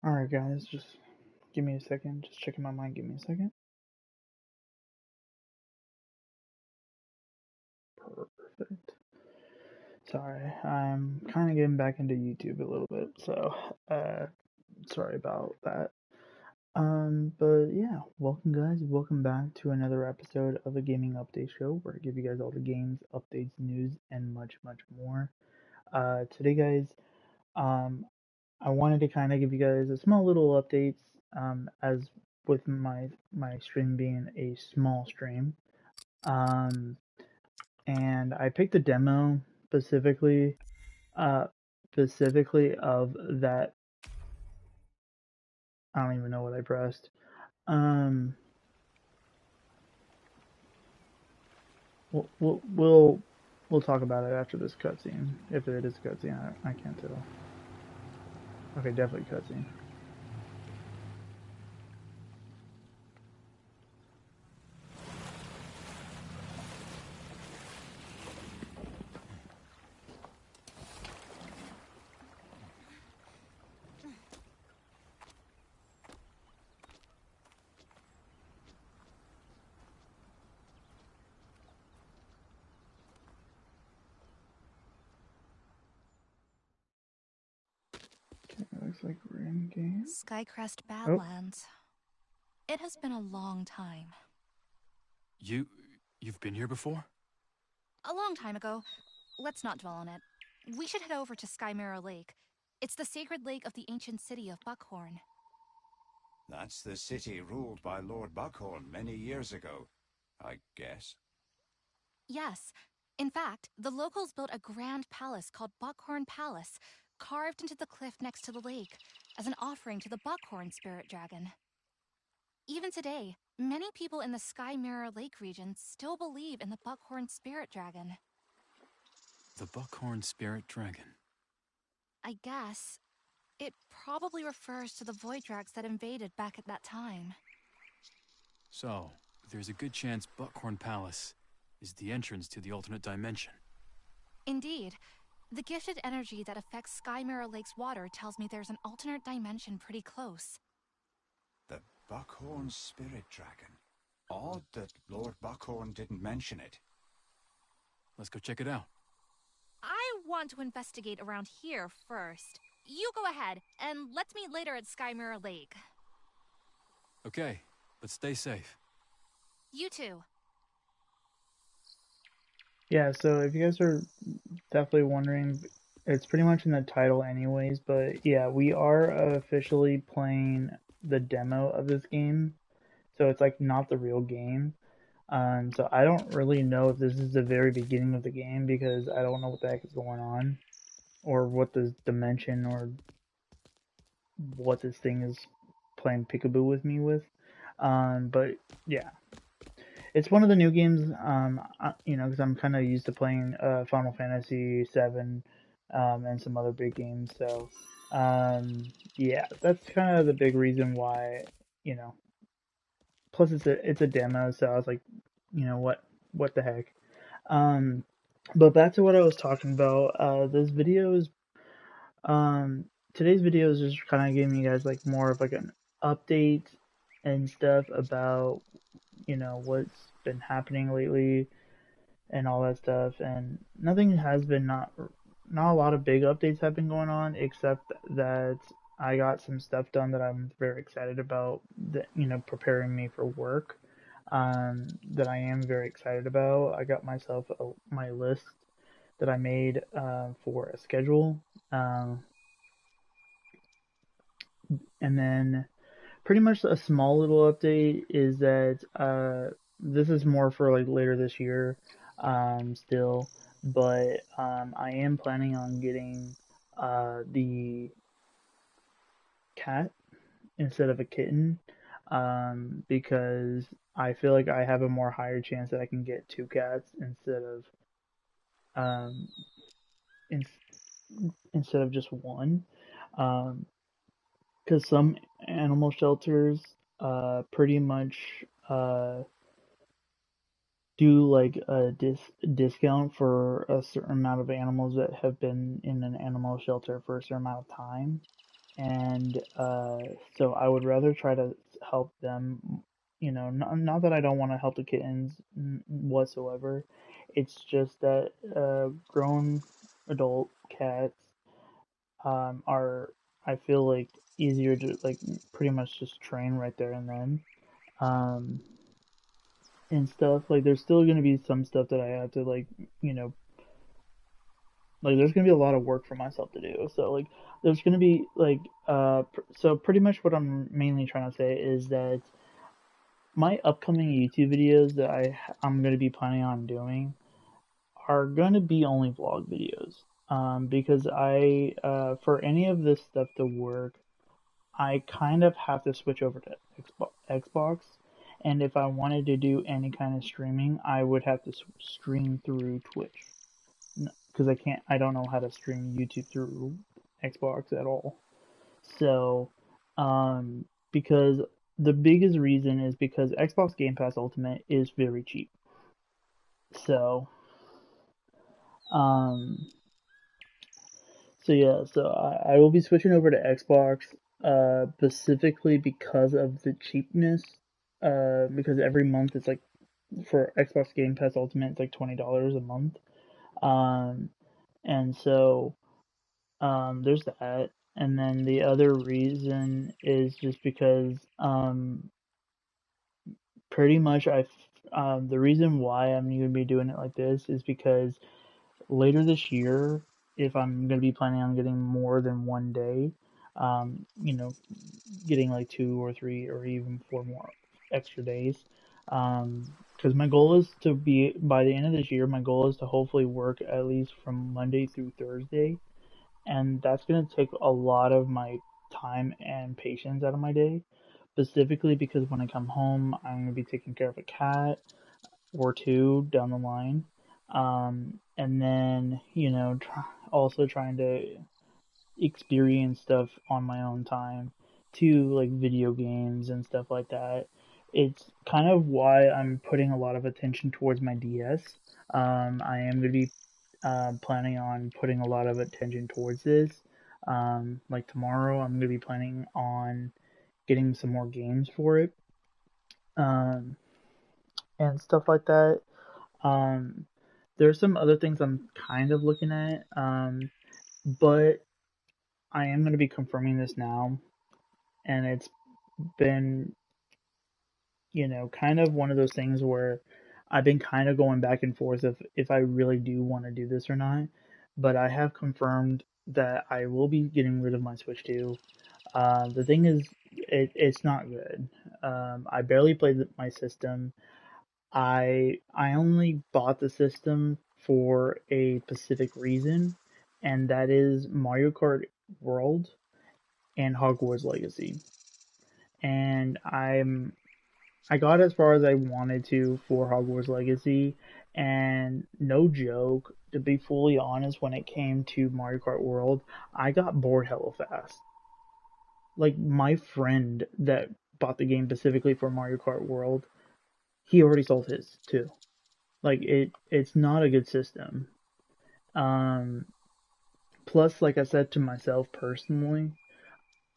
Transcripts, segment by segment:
Alright, guys, just give me a second. Just checking my mic. Give me a second. Perfect. Sorry, I'm kind of getting back into YouTube a little bit, so sorry about that. But yeah, welcome, guys. Welcome back to another episode of a gaming update show where I give you guys all the games, updates, news, and much, much more. Today, guys, um, I wanted to kind of give you guys a small little updates, as with my stream being a small stream. Um, and I picked a demo specifically, uh, specifically of that. I don't even know what I pressed. Um, we'll talk about it after this cutscene. If it is a cutscene, I can't tell. Okay, definitely cutscene. Okay, looks like we're in game. Skycrest Oh, Badlands. It has been a long time. You've been here before? A long time ago. Let's not dwell on it. We should head over to Skymirror Lake. It's the sacred lake of the ancient city of Buckhorn. That's the city ruled by Lord Buckhorn many years ago, I guess. Yes. In fact, the locals built a grand palace called Buckhorn Palace, carved into the cliff next to the lake, as an offering to the Buckhorn spirit dragon. Even today, many people in the Skymirror Lake region still believe in the Buckhorn spirit dragon. The Buckhorn Spirit Dragon. I guess it probably refers to the void drags that invaded back at that time. So, there's a good chance Buckhorn Palace is the entrance to the alternate dimension. Indeed. The gifted energy that affects Skymirror Lake's water tells me there's an alternate dimension pretty close. The Buckhorn Spirit Dragon. Odd that Lord Buckhorn didn't mention it. Let's go check it out. I want to investigate around here first. You go ahead, and let's meet later at Skymirror Lake. Okay, but stay safe. You too. yeah. So if you guys are definitely wondering, it's pretty much in the title anyways, but yeah, we are officially playing the demo of this game. So it's like not the real game. So I don't really know if this is the very beginning of the game because I don't know what the heck is going on or what this dimension or what this thing is playing peekaboo with me with. But yeah, it's one of the new games. Because I'm kind of used to playing Final Fantasy VII, and some other big games. So, yeah, that's kind of the big reason why. You know, plus it's a demo, so I was like, what the heck. Um, but back to what I was talking about. This video is today's video is just kind of giving you guys like more of like an update and stuff about what's been happening lately and all that stuff. And nothing has been not a lot of big updates have been going on except that I got some stuff done that I'm very excited about, that preparing me for work, that I am very excited about. I got myself my list that I made for a schedule, and then pretty much a small little update is that this is more for like later this year, still, but I am planning on getting the cat instead of a kitten, because I feel like I have a more higher chance that I can get two cats um, in, instead of just one. Um, because some animal shelters pretty much do like a discount for a certain amount of animals that have been in an animal shelter for a certain amount of time. and so I would rather try to help them. You know, not that I don't want to help the kittens whatsoever. It's just that grown adult cats are, I feel like, easier to like pretty much just train right there and then. Um, and stuff like there's still gonna be some stuff that I have to like, you know, like there's gonna be a lot of work for myself to do. So like there's gonna be like so pretty much what I'm mainly trying to say is that my upcoming YouTube videos that I'm gonna be planning on doing are gonna be only vlog videos. Because for any of this stuff to work, I kind of have to switch over to Xbox, and if I wanted to do any kind of streaming, I would have to stream through Twitch because I don't know how to stream YouTube through Xbox at all. So, because the biggest reason is because Xbox Game Pass Ultimate is very cheap. So, um, so I will be switching over to Xbox, specifically because of the cheapness. Because every month it's like for Xbox Game Pass Ultimate, it's like $20 a month. Um, and so there's that. And then the other reason is just because pretty much the reason why I'm going to be doing it like this is because later this year, if I'm going to be planning on getting more than one day, you know, getting like 2 or 3 or even 4 more extra days. Because my goal is to be, by the end of this year, my goal is to hopefully work at least from Monday through Thursday. And that's going to take a lot of my time and patience out of my day. Specifically because when I come home, I'm going to be taking care of a cat or two down the line. And then, you know, also trying to experience stuff on my own time too, like video games and stuff like that. It's kind of why I'm putting a lot of attention towards my DS. I am going to be planning on putting a lot of attention towards this. Like tomorrow, I'm going to be planning on getting some more games for it, um, and stuff like that. Um, there's some other things I'm kind of looking at, but I am going to be confirming this now, and it's been, you know, kind of one of those things where I've been kind of going back and forth if I really do want to do this or not. But I have confirmed that I will be getting rid of my Switch 2. The thing is, it's not good. I barely played my system. I only bought the system for a specific reason, and that is Mario Kart World and Hogwarts Legacy. And I got as far as I wanted to for Hogwarts Legacy, and no joke, to be fully honest, when it came to Mario Kart World, I got bored hella fast. Like my friend that bought the game specifically for Mario Kart World, he already sold his too. Like it's not a good system. Um, Plus, like I said to myself personally,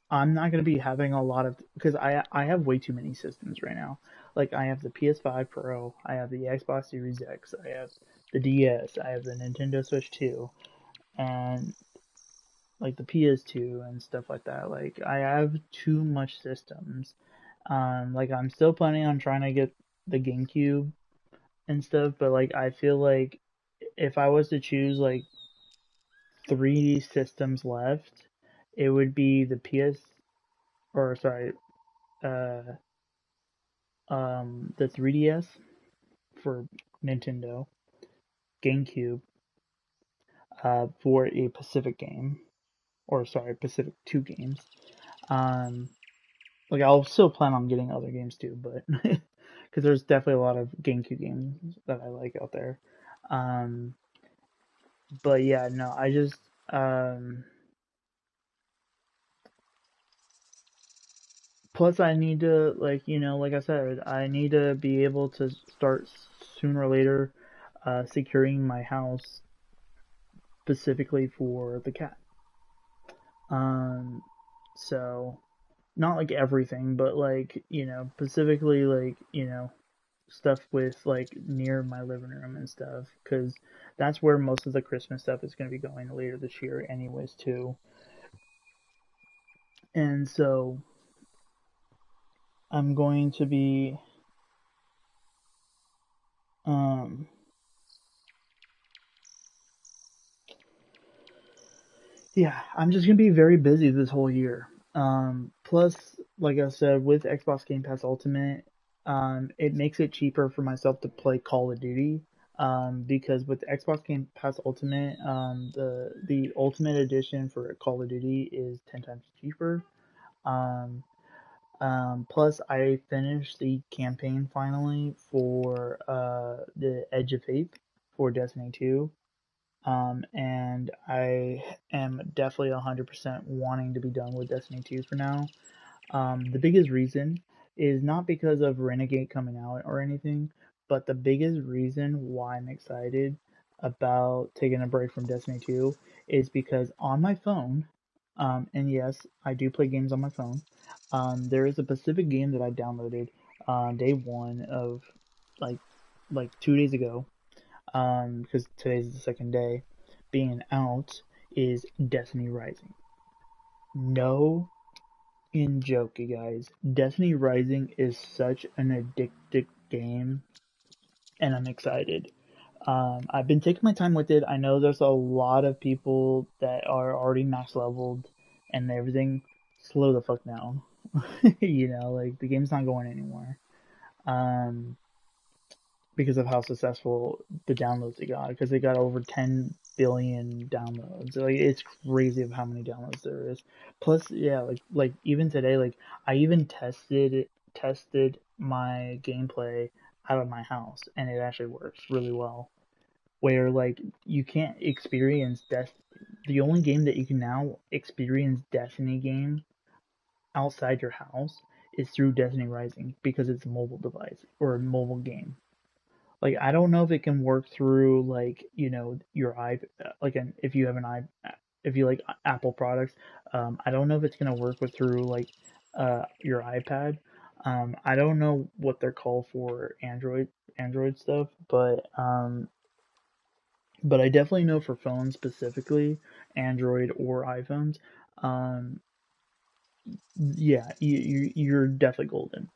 I'm not gonna be having a lot of because I have way too many systems right now. Like I have the PS5 Pro, I have the Xbox Series X, I have the DS, I have the Nintendo Switch 2, and like the PS2 and stuff like that. Like I have too much systems. Like I'm still planning on trying to get the GameCube and stuff, but like I feel like if I was to choose like 3 systems left, it would be the PS or sorry, uh the 3DS for Nintendo, GameCube, for a Pacific game, or sorry, Pacific 2 games. Um, like I'll still plan on getting other games too, but because there's definitely a lot of GameCube games that I like out there. Um, but yeah, no, I just plus I need to like you know like I said, I need to be able to start sooner or later securing my house specifically for the cat. Um, So, not like everything, but like, specifically like, stuff with like near my living room and stuff, because that's where most of the Christmas stuff is going to be going later this year, anyways, too. And so, I'm going to be, um, yeah, I'm just going to be very busy this whole year. Plus, like I said, with Xbox Game Pass Ultimate, it makes it cheaper for myself to play Call of Duty. Because with Xbox Game Pass Ultimate, the Ultimate Edition for Call of Duty is 10 times cheaper. Um, Plus, I finished the campaign finally for the Edge of Faith for Destiny 2. And I am definitely 100% wanting to be done with Destiny 2 for now. The biggest reason is not because of Renegade coming out or anything, but the biggest reason why I'm excited about taking a break from Destiny 2 is because on my phone, and yes, I do play games on my phone, there is a specific game that I downloaded on day one of like 2 days ago, because today's the second day being out, is Destiny Rising. No in joke, you guys. Destiny Rising is such an addictive game, and I'm excited. I've been taking my time with it. I know there's a lot of people that are already max leveled and everything. Slow the fuck down. Like the game's not going anywhere. Um, because of how successful the downloads it got, because it got over 10 billion downloads. Like it's crazy of how many downloads there is. Plus, yeah, like even today, like I even tested my gameplay out of my house, and it actually works really well. Where like you can't experience the only game that you can now experience Destiny game outside your house is through Destiny Rising, because it's a mobile device or a mobile game. Like I don't know if it can work through like your like if you have an if you like Apple products. I don't know if it's gonna work with through like your iPad. I don't know what they're called for Android stuff, but I definitely know for phones specifically, Android or iPhones. Um, yeah, you're definitely golden.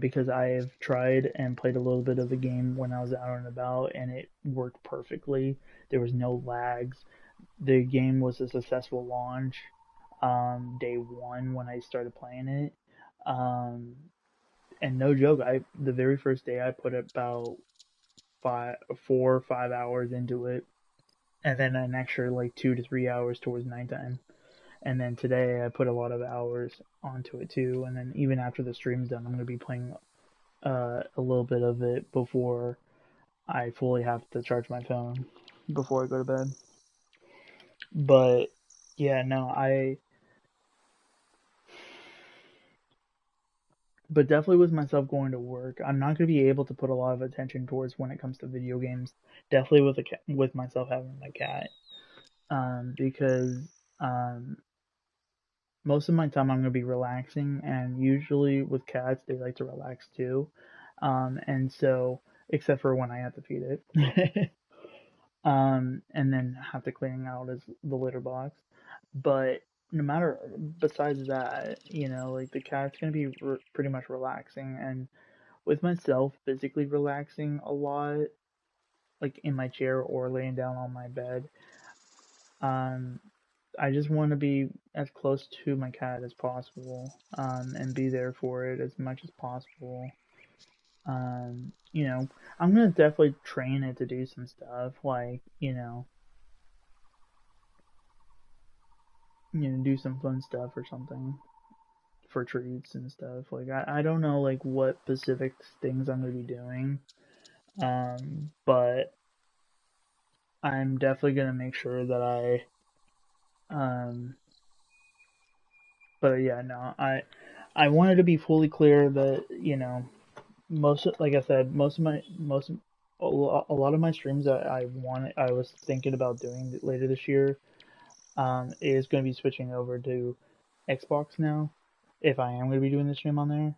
Because I have tried and played a little bit of the game when I was out and about, and it worked perfectly. There was no lags. The game was a successful launch. Day one when I started playing it. Um, and no joke, the very first day I put about 4 or 5 hours into it, and then an extra like 2 to 3 hours towards nighttime. And then today I put a lot of hours onto it too. And then even after the stream's done, I'm gonna be playing a little bit of it before I fully have to charge my phone before I go to bed. But yeah, no, but definitely with myself going to work, I'm not gonna be able to put a lot of attention towards when it comes to video games. Definitely with myself having my cat, because um, most of my time I'm going to be relaxing, and usually with cats, they like to relax too. And so, except for when I have to feed it, and then have to clean out the litter box. But no matter, besides that, like the cat's going to be pretty much relaxing, and with myself physically relaxing a lot, like in my chair or laying down on my bed, um, I just want to be as close to my cat as possible, and be there for it as much as possible. Um, you know, I'm gonna definitely train it to do some stuff, like do some fun stuff or something for treats and stuff. Like I don't know like what specific things I'm gonna be doing, but I'm definitely gonna make sure that um, but yeah, no, I wanted to be fully clear that like I said, a lot of my streams that I was thinking about doing later this year, is going to be switching over to Xbox now, if I am going to be doing the stream on there.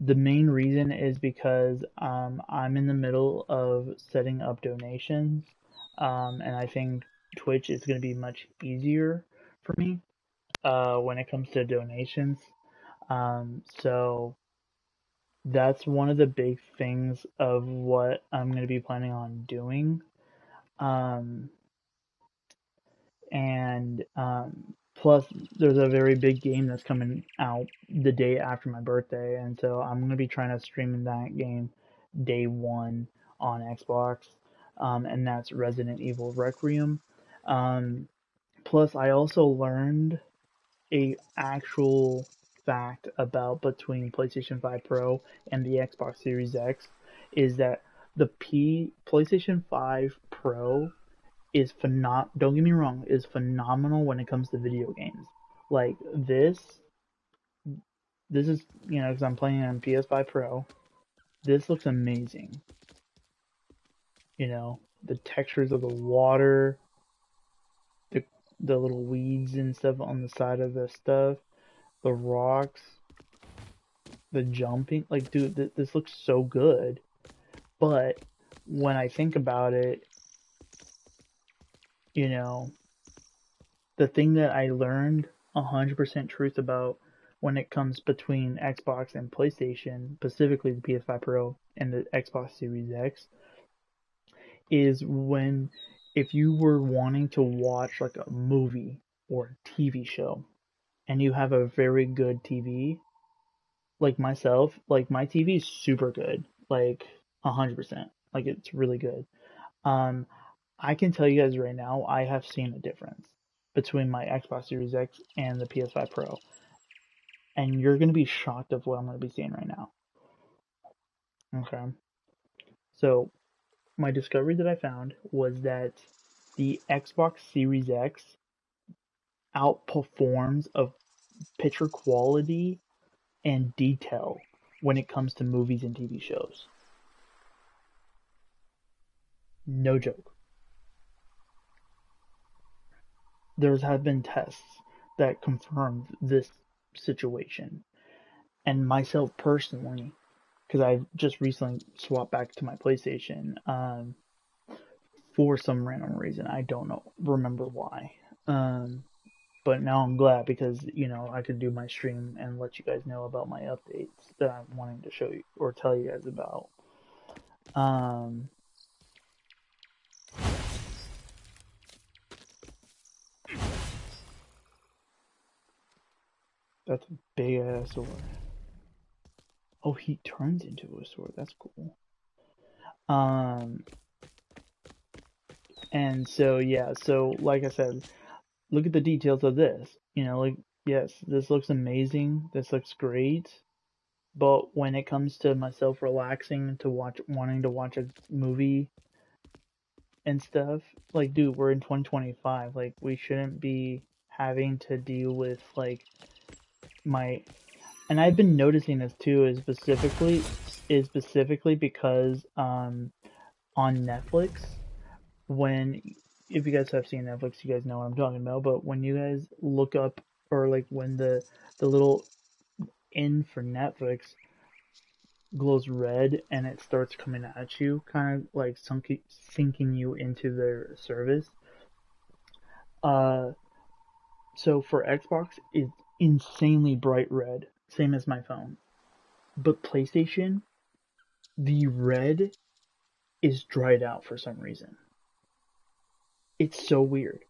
The main reason is because I'm in the middle of setting up donations, and I think Twitch is going to be much easier for me when it comes to donations. So that's one of the big things of what I'm going to be planning on doing. And plus, there's a very big game that's coming out the day after my birthday, and so I'm going to be trying to stream that game day one on Xbox, and that's Resident Evil Requiem. Plus, I also learned a actual fact about between PlayStation 5 Pro and the Xbox Series X is that the PlayStation 5 Pro is don't get me wrong, is phenomenal when it comes to video games. Like this is, you know, because I'm playing on PS5 Pro, this looks amazing. You know, the textures of the water, the little weeds and stuff on the side of the stuff, the rocks, the jumping, like, dude, this looks so good. But when I think about it, you know, the thing that I learned 100% truth about when it comes between Xbox and PlayStation, specifically the PS5 Pro and the Xbox Series X, is if you were wanting to watch like a movie or a TV show and you have a very good TV, like myself, like my TV is super good, like 100%, like it's really good. I can tell you guys right now, I have seen a difference between my Xbox Series X and the PS5 Pro. And you're going to be shocked of what I'm going to be seeing right now. Okay. So, my discovery that I found was that the Xbox Series X outperforms of picture quality and detail when it comes to movies and TV shows. No joke. There have been tests that confirmed this situation. And myself personally, because I just recently swapped back to my PlayStation for some random reason. I don't remember why. But now I'm glad because, you know, I could do my stream and let you guys know about my updates that I'm wanting to show you or tell you guys about. That's a big ass sword. Oh, he turns into a sword. That's cool. And so, yeah, so like I said, look at the details of this. You know, like, yes, this looks amazing. This looks great. But when it comes to myself relaxing to wanting to watch a movie and stuff, like, dude, we're in 2025. Like, we shouldn't be having to deal with, like, and I've been noticing this too, is specifically because, on Netflix, if you guys have seen Netflix, you guys know what I'm talking about, but when you guys look up, or like when the little in for Netflix glows red and it starts coming at you, kind of like sinking you into their service. So for Xbox, it's insanely bright red, same as my phone. But PlayStation, the red is dried out for some reason. It's so weird.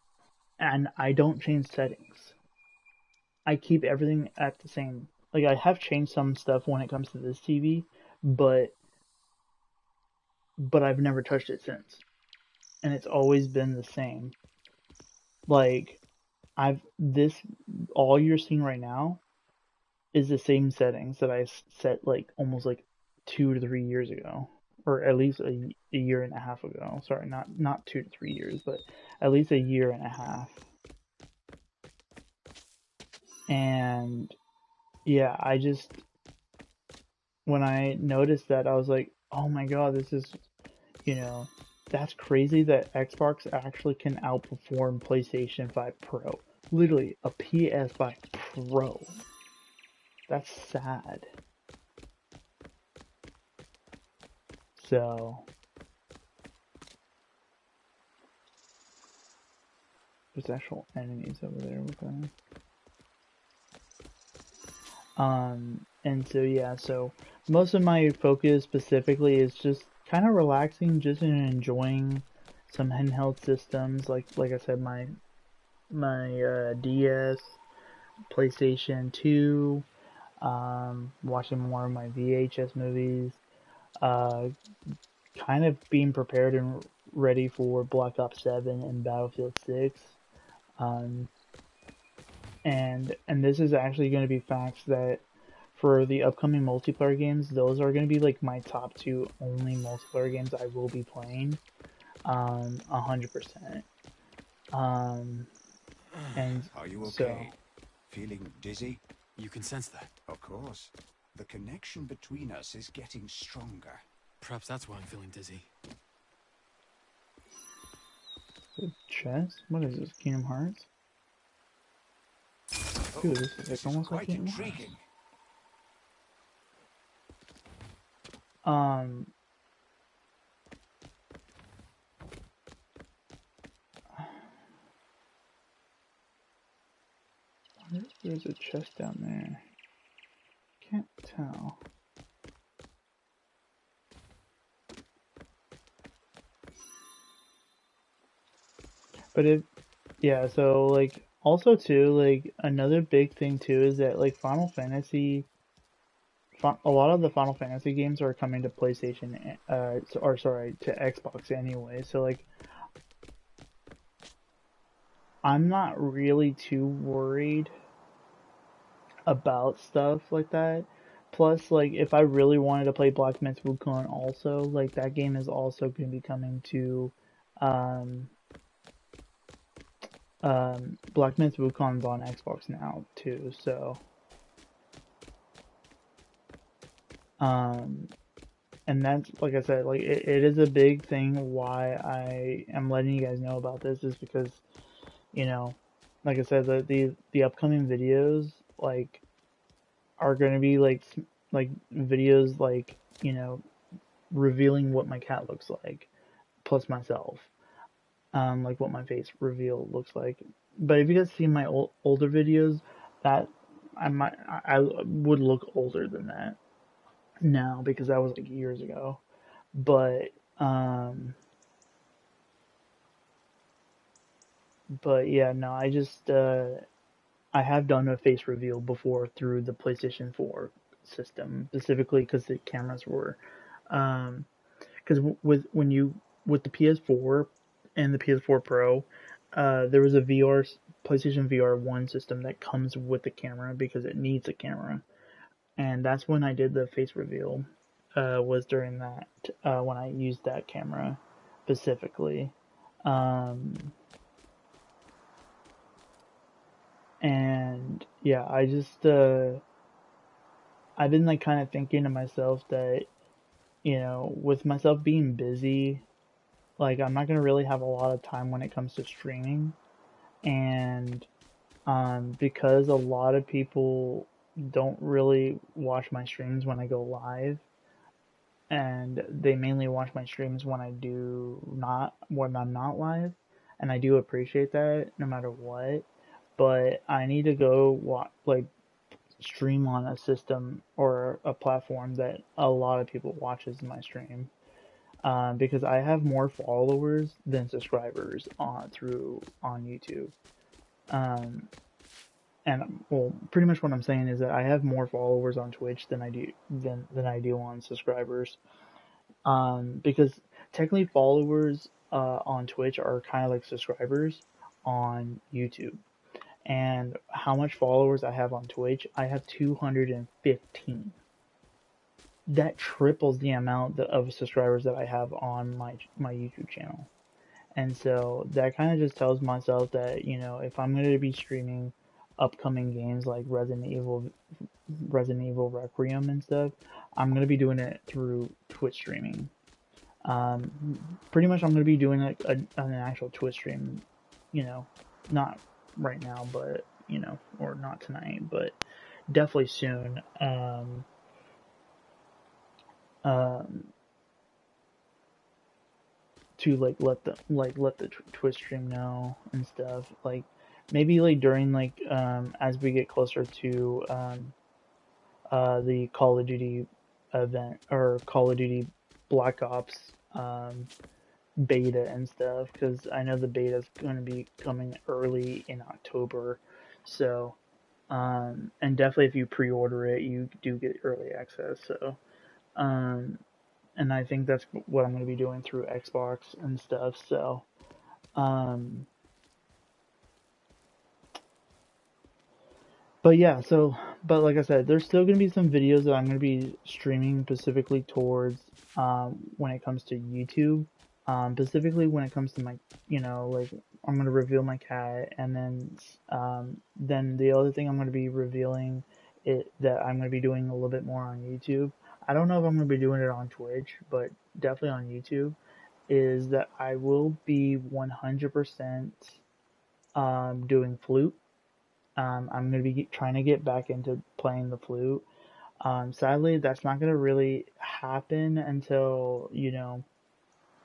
And I don't change settings. I keep everything at the same. Like, I have changed some stuff when it comes to this TV, but I've never touched it since. And it's always been the same. Like, all you're seeing right now is the same settings that I set, like, almost like 2 to 3 years ago. Or at least a year and a half ago. Sorry, not 2 to 3 years, but at least a year and a half. And yeah, when I noticed that, I was like, oh my god, this is, you know, that's crazy that Xbox actually can outperform PlayStation 5 Pro. Literally a PS5 Pro. That's sad. So there's actual enemies over there with them. And so yeah, so most of my focus specifically is just kind of relaxing, just in enjoying some handheld systems, like I said, my DS, PlayStation 2, watching more of my VHS movies, kind of being prepared and ready for Black Ops 7 and Battlefield 6. Um, and this is actually going to be facts that for the upcoming multiplayer games, those are going to be like my top two only multiplayer games I will be playing, 100%. And Are you so, okay? Feeling dizzy? You can sense that. Of course. The connection between us is getting stronger. Perhaps that's why I'm feeling dizzy. the chest? What is this, Kingdom Hearts? Dude, this is like almost like quite Kingdom Hearts. intriguing. There's a chest down there. Can't tell. But yeah, so like also too, like another big thing too is that like Final Fantasy, a lot of the Final Fantasy games are coming to PlayStation, or sorry, to Xbox anyway. So like, I'm not really too worried about stuff like that. Plus, like, if I really wanted to play Black Myth Wukong also, like, that game is also going to be coming to, um, Black Myth Wukong's on Xbox now, too, so, and that's, like I said, like, it is a big thing why I am letting you guys know about this, is because, you know, like I said, the upcoming videos, like, are going to be like videos like, you know, revealing what my cat looks like, plus myself, like what my face reveal looks like. But if you guys see my older videos, that I would look older than that now, because that was like years ago. But yeah, no, I just I have done a face reveal before through the PlayStation 4 system, specifically because the cameras were, because with the PS4 and the PS4 Pro, there was a PlayStation VR 1 system that comes with the camera because it needs a camera, and that's when I did the face reveal. Was during that, when I used that camera specifically. And yeah, I just I've been like kind of thinking to myself that, you know, with myself being busy, like I'm not gonna really have a lot of time when it comes to streaming, and because a lot of people don't really watch my streams when I go live, and they mainly watch my streams when I'm not live, and I do appreciate that no matter what. But I need to go like stream on a system or a platform that a lot of people watches my stream, because I have more followers than subscribers on YouTube. Um, and well, pretty much what I'm saying is that I have more followers on Twitch than I do on subscribers. Because technically followers on Twitch are kind of like subscribers on YouTube. And how much followers I have on Twitch? I have 215. That triples the amount of subscribers that I have on my YouTube channel. And so that kind of just tells myself that, you know, if I'm going to be streaming upcoming games like Resident Evil Requiem and stuff, I'm going to be doing it through Twitch streaming. Pretty much I'm going to be doing an actual Twitch stream, you know, not right now, but you know, or not tonight, but definitely soon. Um, to like let the Twitch stream know and stuff. Like maybe like during like as we get closer to the Call of Duty event or Call of Duty Black Ops beta and stuff, because I know the beta is going to be coming early in October. So and definitely if you pre-order it, you do get early access. So and I think that's what I'm going to be doing through Xbox and stuff. So but yeah, so but like I said, there's still gonna be some videos that I'm gonna be streaming specifically towards when it comes to YouTube. Specifically when it comes to my, you know, like I'm gonna reveal my cat, and then the other thing I'm gonna be revealing it that I'm gonna be doing a little bit more on YouTube. I don't know if I'm gonna be doing it on Twitch, but definitely on YouTube. Is that I will be 100% doing flute. I'm going to be trying to get back into playing the flute. Sadly, that's not going to really happen until, you know,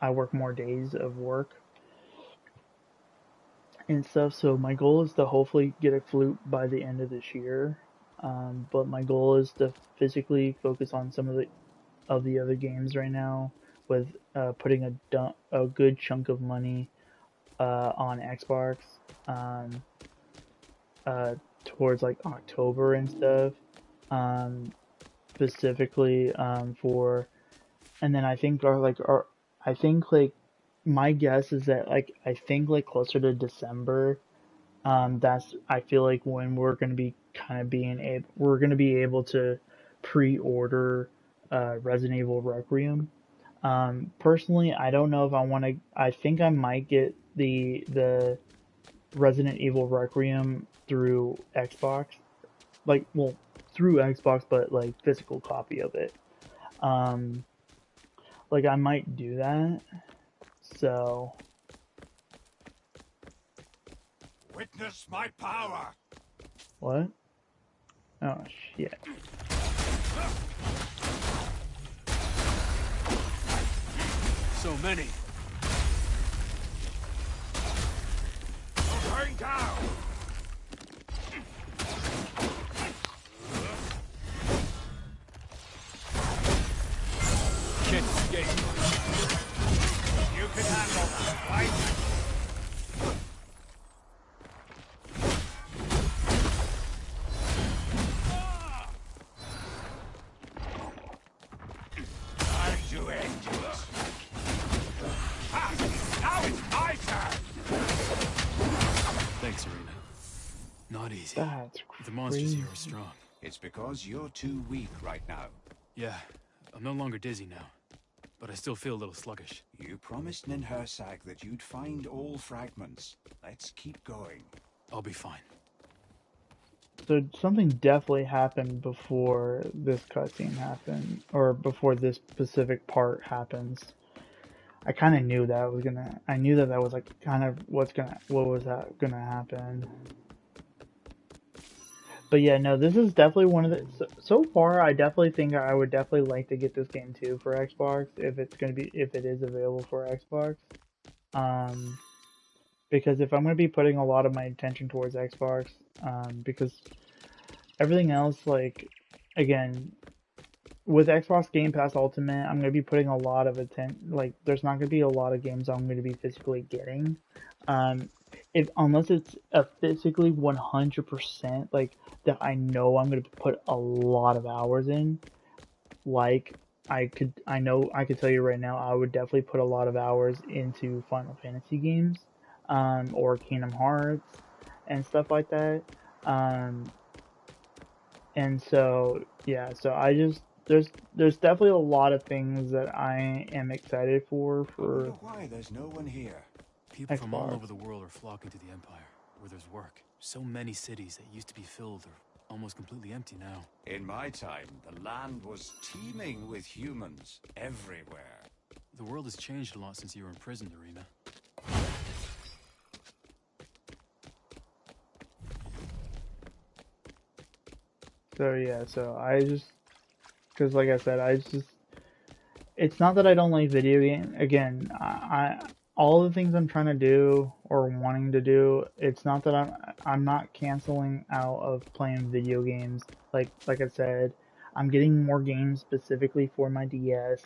I work more days of work and stuff. So my goal is to hopefully get a flute by the end of this year. But my goal is to physically focus on some of the other games right now, with putting a good chunk of money on Xbox. Um, Towards like October and stuff, um, specifically for, and then I think I think like my guess is that like I think like closer to December, that's I feel like when we're gonna be kind of we're gonna be able to pre-order Resident Evil Requiem. Personally, I don't know if I want to. I think I might get the Resident Evil Requiem through Xbox, like well through Xbox, but like physical copy of it. Um, like I might do that. So Witness my power. what? Oh shit! So many. Going down. Can't escape. You can handle that, right? Time to end it. Ah, now it's my turn. Thanks, Irina. Not easy. That's The monsters crazy. here are strong. It's because you're too weak right now. Yeah, I'm no longer dizzy now, but I still feel a little sluggish. You promised Ninhursag that you'd find all fragments. Let's keep going. I'll be fine. So something definitely happened before this cutscene happened, or before this specific part happens. I kind of knew that was gonna. I knew that that was like kind of what was that gonna happen. But yeah, no, this is definitely one of the. So far, I definitely think I would definitely like to get this game too for Xbox if it is available for Xbox. Because if I'm gonna be putting a lot of my attention towards Xbox, because everything else, like, again, with Xbox Game Pass Ultimate, I'm gonna be putting a lot of attention. Like, there's not gonna be a lot of games I'm gonna be physically getting, if unless it's a physically 100% like that I know I'm gonna put a lot of hours in. Like, I could tell you right now, I would definitely put a lot of hours into Final Fantasy games, or Kingdom Hearts and stuff like that. Um, and so yeah, so I just there's definitely a lot of things that I am excited I wonder for why there's no one here. People from all Xbox. over the world are flocking to the Empire, where there's work. So many cities that used to be filled are almost completely empty now. In my time, the land was teeming with humans everywhere. The world has changed a lot since you were imprisoned, Irina. So yeah, so I just, because like I said, it's not that I don't like video game. Again, all the things I'm trying to do or wanting to do, it's not that I'm not canceling out of playing video games. Like I said, I'm getting more games specifically for my DS.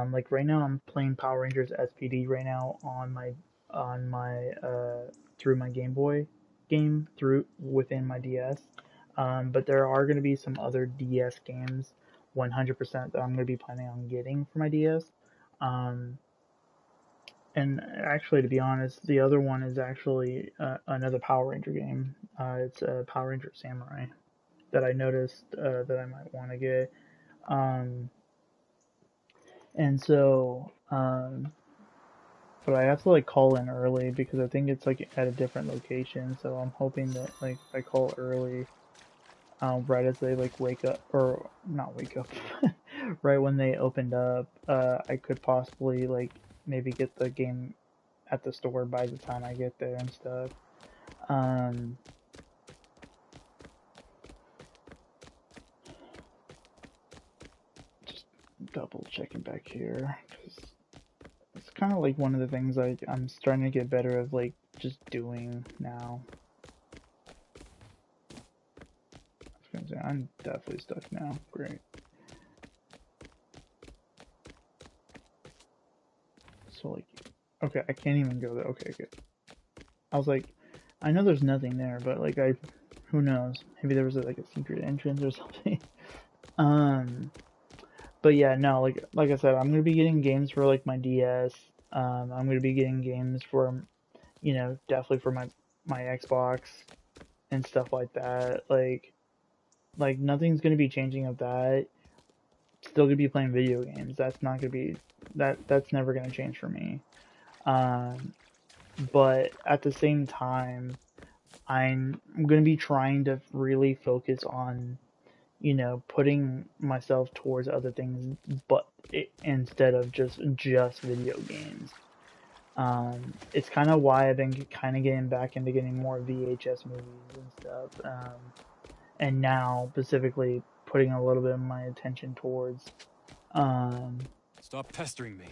Like right now, I'm playing Power Rangers SPD right now on my through my Game Boy game through within my DS. But there are going to be some other DS games 100% that I'm going to be planning on getting for my DS. Um, and actually, to be honest, the other one is actually another Power Ranger game. It's Power Ranger Samurai that I noticed that I might want to get. Um, and so, but I have to like call in early because I think it's like at a different location. So I'm hoping that like if I call early, right as they like wake up or not wake up, right when they opened up, I could possibly like maybe get the game at the store by the time I get there and stuff. Um, just double checking back here because it's kind of like one of the things I'm starting to get better of like just doing now. I was gonna say I'm definitely stuck now. Great. So like, okay, I can't even go there. Okay, good. I was like, I know there's nothing there, but like who knows? Maybe there was like a secret entrance or something. But yeah, no, like I said, I'm gonna be getting games for like my DS. I'm gonna be getting games for, definitely for my Xbox and stuff like that. Like nothing's gonna be changing of that. Still gonna be playing video games. That's not gonna be that's never gonna change for me. But at the same time, I'm going to be trying to really focus on, putting myself towards other things, but instead of just video games. It's kind of why I've been kind of getting back into getting more VHS movies and stuff. And now specifically putting a little bit of my attention towards. Stop pestering me.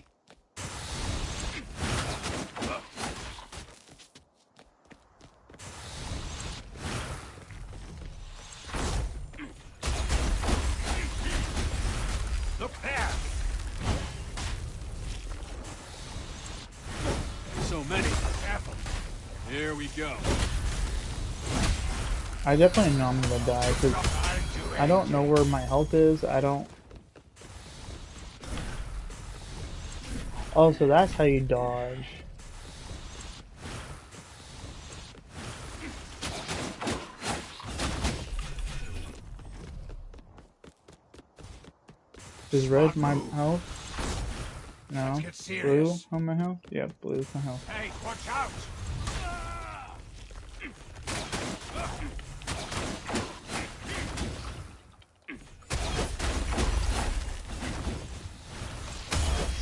Look there! So many. Careful. Here we go. I definitely know I'm gonna die because I don't know where my health is. I don't. Oh, so that's how you dodge. Is red my health? No. Blue on my health? Yeah, blue's my health. Hey, watch out!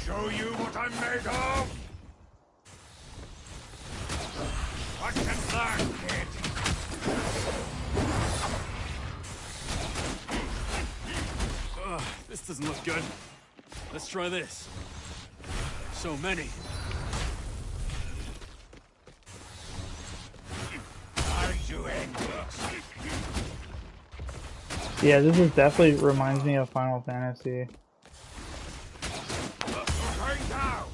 Show you what I'm made of! Watch and learn, kid! This doesn't look good. Let's try this. So many. Aren't you angry? Yeah, this is definitely reminds me of Final Fantasy. Going down!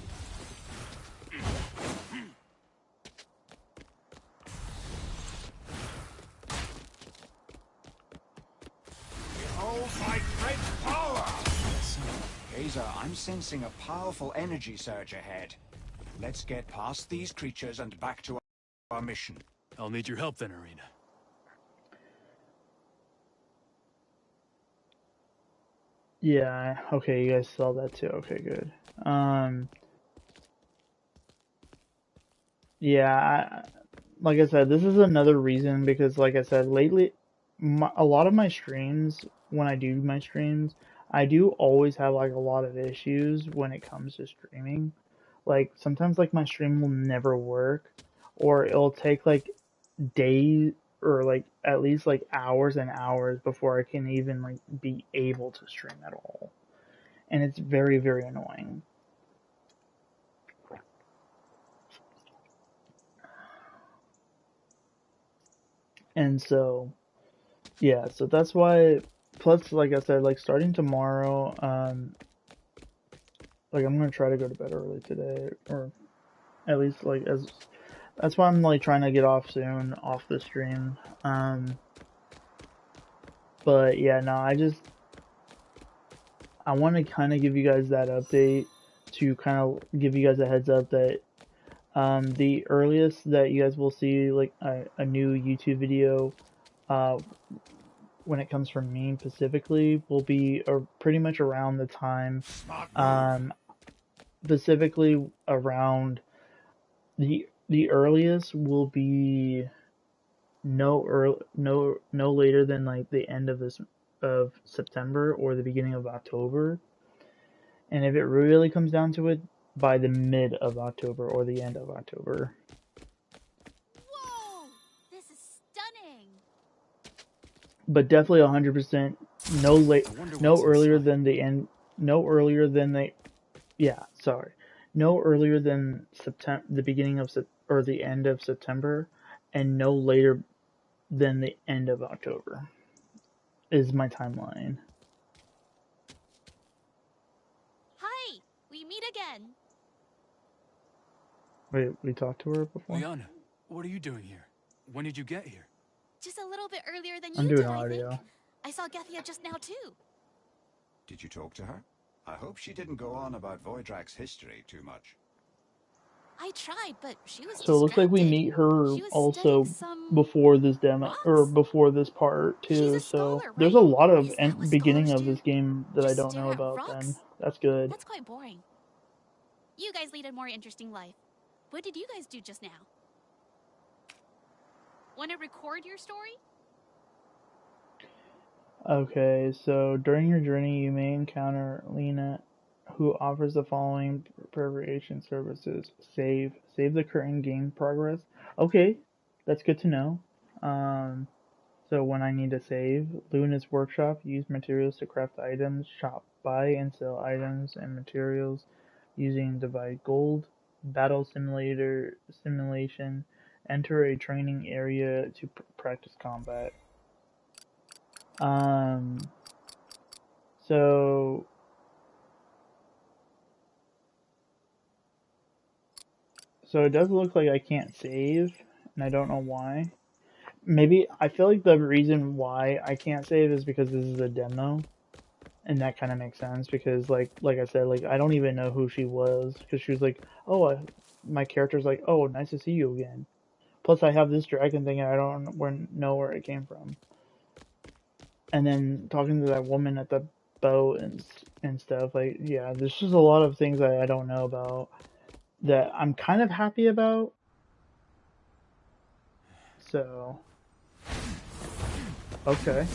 Behold my great power! Gazer, I'm sensing a powerful energy surge ahead. Let's get past these creatures and back to our mission. I'll need your help then, Irina. Yeah, okay, you guys saw that too. Okay, good. Yeah, like I said, this is another reason because, like I said, lately, a lot of my streams, when I do my streams, I do always have like a lot of issues when it comes to streaming. Like sometimes like my stream will never work, or it'll take like days or like at least like hours and hours before I can even like be able to stream at all. And it's very, very annoying. And so, yeah, so that's why, plus, like I said, like starting tomorrow, like I'm gonna try to go to bed early today, or at least like that's why I'm like trying to get off soon, off the stream. But yeah, no, I want to kind of give you guys that update to kind of give you guys a heads up that the earliest that you guys will see like a new YouTube video when it comes from me specifically will be pretty much around the time specifically around the earliest will be no later than like the end of September or the beginning of October. And if it really comes down to it, by the mid of October or the end of October. Whoa! This is stunning! But definitely 100% no earlier than the end, no earlier than no earlier than September, the beginning of or the end of September, and no later than the end of October is my timeline. Hi! We meet again! Wait, we talked to her before? Leon, what are you doing here? When did you get here? Just a little bit earlier than I'm you doing did, audio. I think. I saw Gethia just now, too. Did you talk to her? I hope she didn't go on about Voidrak's history too much. I tried, but she was So it looks like we distracted. meet her She was also studying some before this demo, or rocks. before this part She's too. a So scholar, there's a right? lot of Is that what beginning scholars of do? this game that I Just don't stare know at about. rocks? Then that's good. That's quite boring. You guys lead a more interesting life. What did you guys do just now? Want to record your story? Okay, so during your journey, you may encounter Lena, who offers the following preparation services: save the current game progress. Okay, that's good to know. So when I need to save, Luna's workshop, use materials to craft items, shop, buy and sell items and materials using Divide Gold, battle simulation, enter a training area to practice combat. So it does look like I can't save, and I don't know why. Maybe I feel like the reason why I can't save is because this is a demo, and that kind of makes sense because like I said, like I don't even know who she was because she was like, oh, my character's like, oh, nice to see you again. Plus, I have this dragon thing, and I don't know where it came from. And then talking to that woman at the boat and stuff, like, yeah, there's just a lot of things that I don't know about that I'm kind of happy about. So, okay,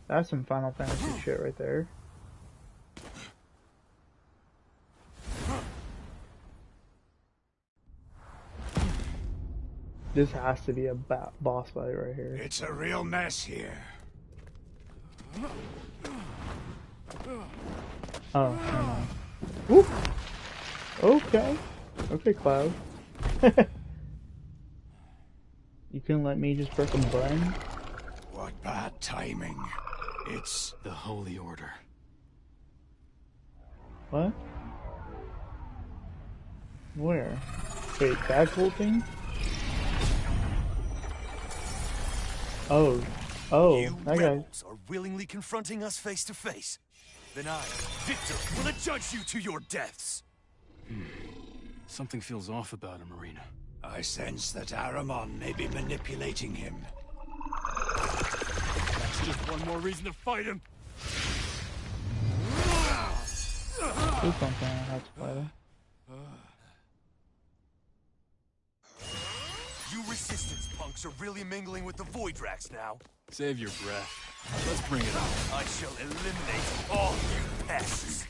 that's some Final Fantasy shit right there. This has to be a boss fight right here. It's a real mess here. Oh, never mind. Whoop. Okay, Cloud. You couldn't let me just press a button? What bad timing. It's the Holy Order. What? Where? Wait, that whole thing? Oh, you that guy. rebels are willingly confronting us face to face. Then I, Victor, will adjudge you to your deaths. Something feels off about him, Marina. I sense that Aramon may be manipulating him. That's just one more reason to fight him. Please don't tell me I have to fight him. You resistance punks are really mingling with the Voidraks now. Save your breath. Let's bring it on. I shall eliminate all you pests.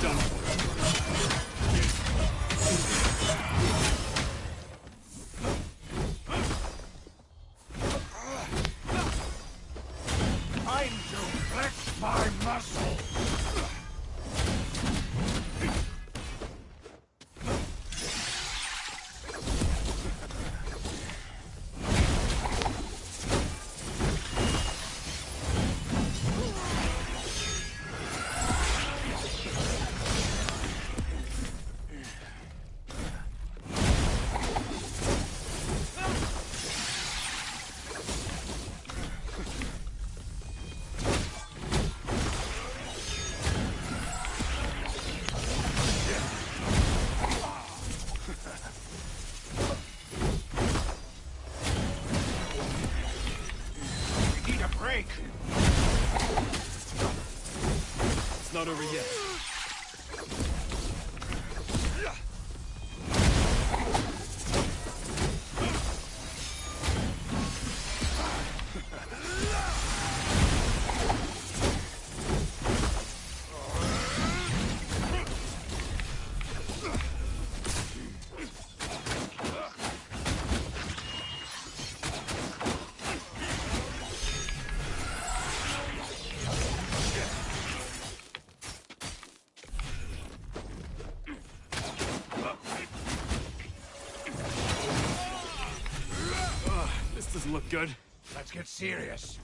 done. Time to flex my muscles. It's not over yet. This doesn't look good. Let's get serious.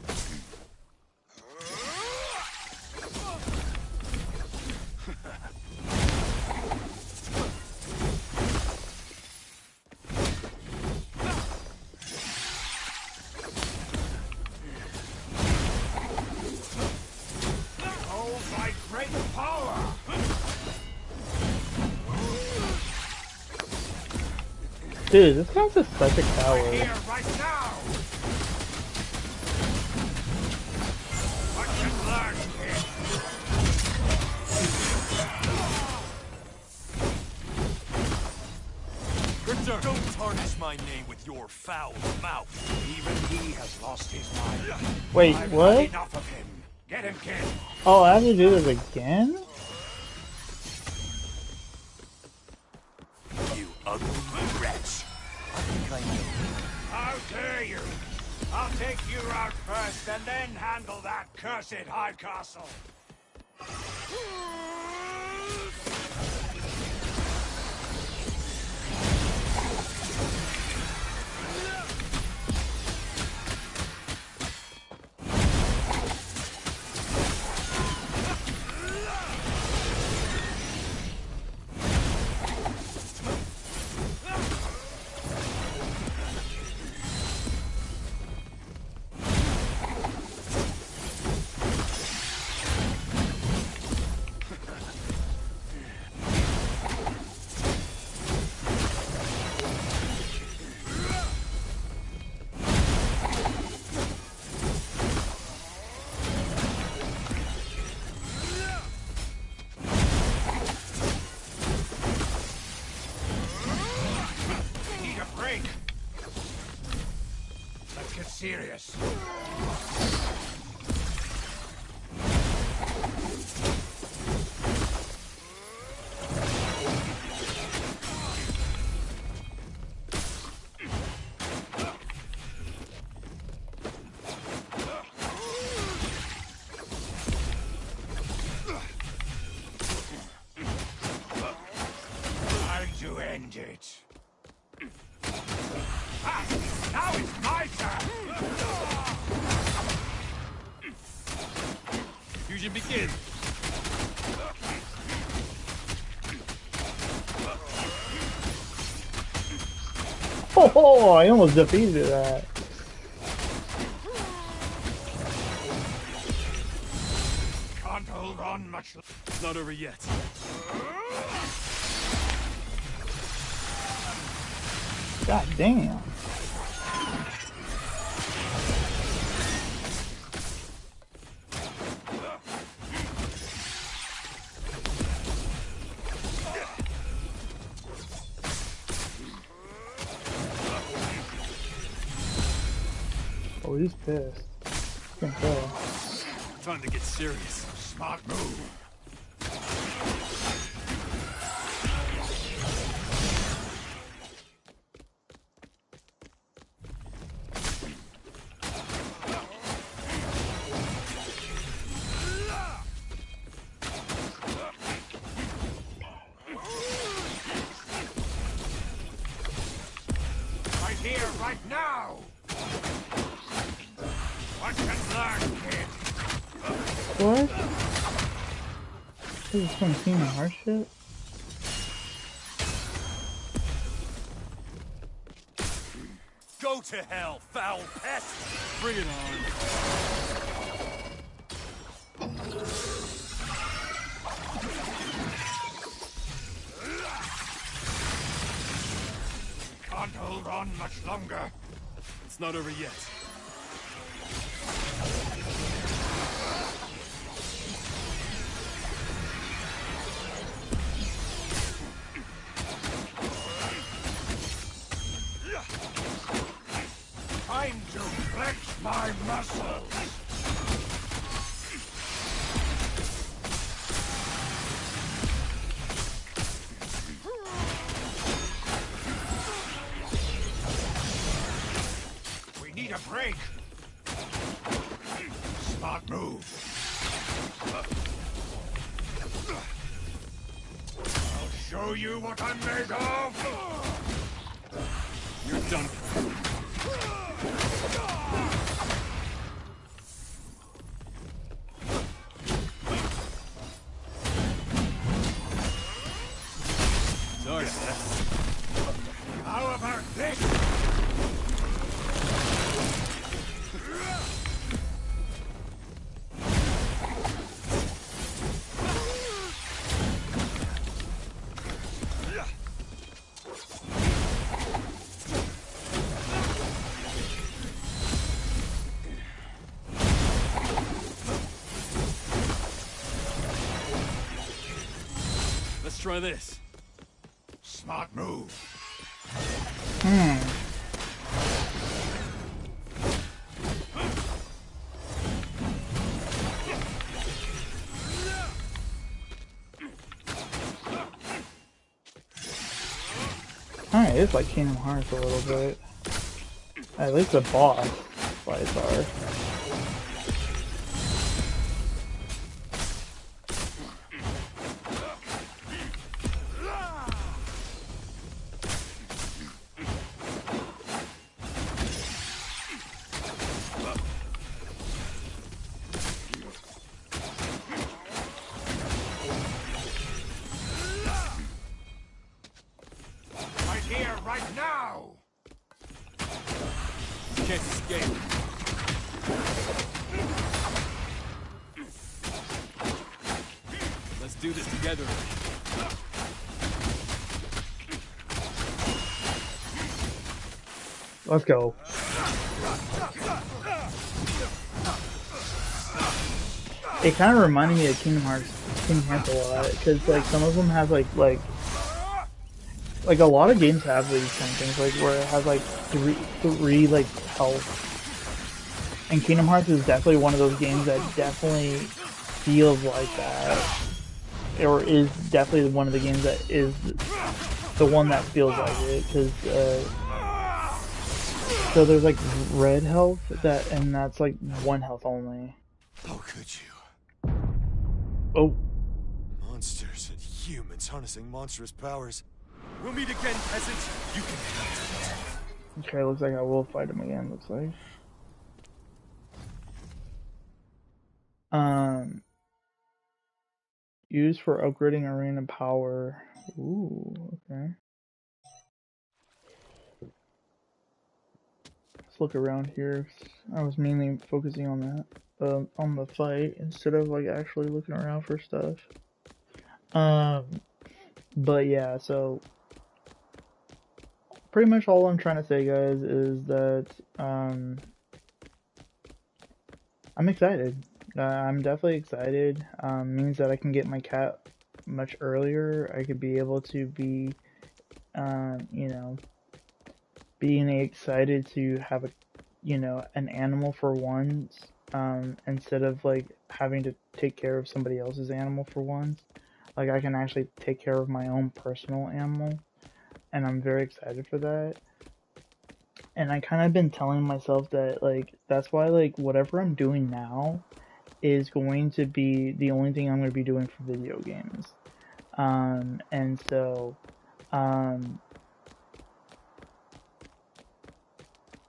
Oh, my great power! Dude, this guy's just such a coward. Here, right now! What you learn, kid? Richter, don't tarnish my name with your foul mouth. Even he has lost his mind. Wait, I've what? had enough of him. Get him, kid. Oh, I have to do this again? You ugly wretch. I think I know. How dare you? I'll take you out first and then handle that cursed Hardcastle. Need a break. Let's get serious. Time to end it. Ah, now it's my turn! Fusion begin. Oh, I almost defeated that. Can't hold on much longer. It's not over yet. God damn. Oh, he's pissed. You can tell. Time to get serious. Smart move. right now! Watch and learn, kid! What? Is this from Kingdom Hearts shit? Go to hell, foul pest! Bring it on. Can't hold on much longer. It's not over yet. Time to flex my muscles! We need a break! Smart move! I'll show you what I'm made of! You're done. Sorry, Seth. How about this? Let's try this. Smart move. Alright, it's like Kingdom Hearts a little bit. At least the boss fights are. Right here, right now! Can't escape. Let's do this together. Let's go. It kind of reminded me of Kingdom Hearts a lot, because like some of them have like a lot of games have these kind of things, like where it has like three like health. And Kingdom Hearts is definitely one of those games that definitely feels like that, or is definitely one of the games that is the one that feels like it, because so there's like red health and that's like one health only. How could you? Oh, Monsters and humans harnessing monstrous powers. We'll meet again, peasant. You can handle it. okay, looks like I will fight him again, looks like. Used for upgrading arena power. Ooh, okay. Let's look around here. I was mainly focusing on that, on the fight, instead of like actually looking around for stuff. But yeah, so pretty much all I'm trying to say, guys, is that I'm excited. I'm definitely excited. Means that I can get my cat much earlier. I could be able to be, you know, being excited to have a, you know, an animal for once, instead of like having to take care of somebody else's animal for once. Like I can actually take care of my own personal animal, and I'm very excited for that. And I kind of been telling myself that like that's why like whatever I'm doing now is going to be the only thing I'm going to be doing for video games. And so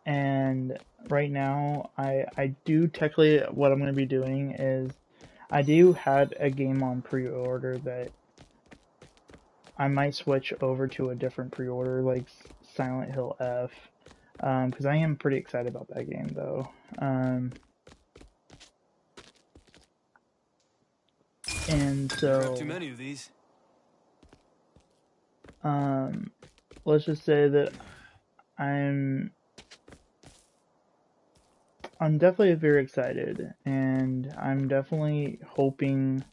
and right now I do technically what I'm going to be doing is I do have a game on pre-order that I might switch over to a different pre-order like Silent Hill F, because I am pretty excited about that game though. And Never have too so many of these. let's just say that I'm definitely very excited, and I'm definitely hoping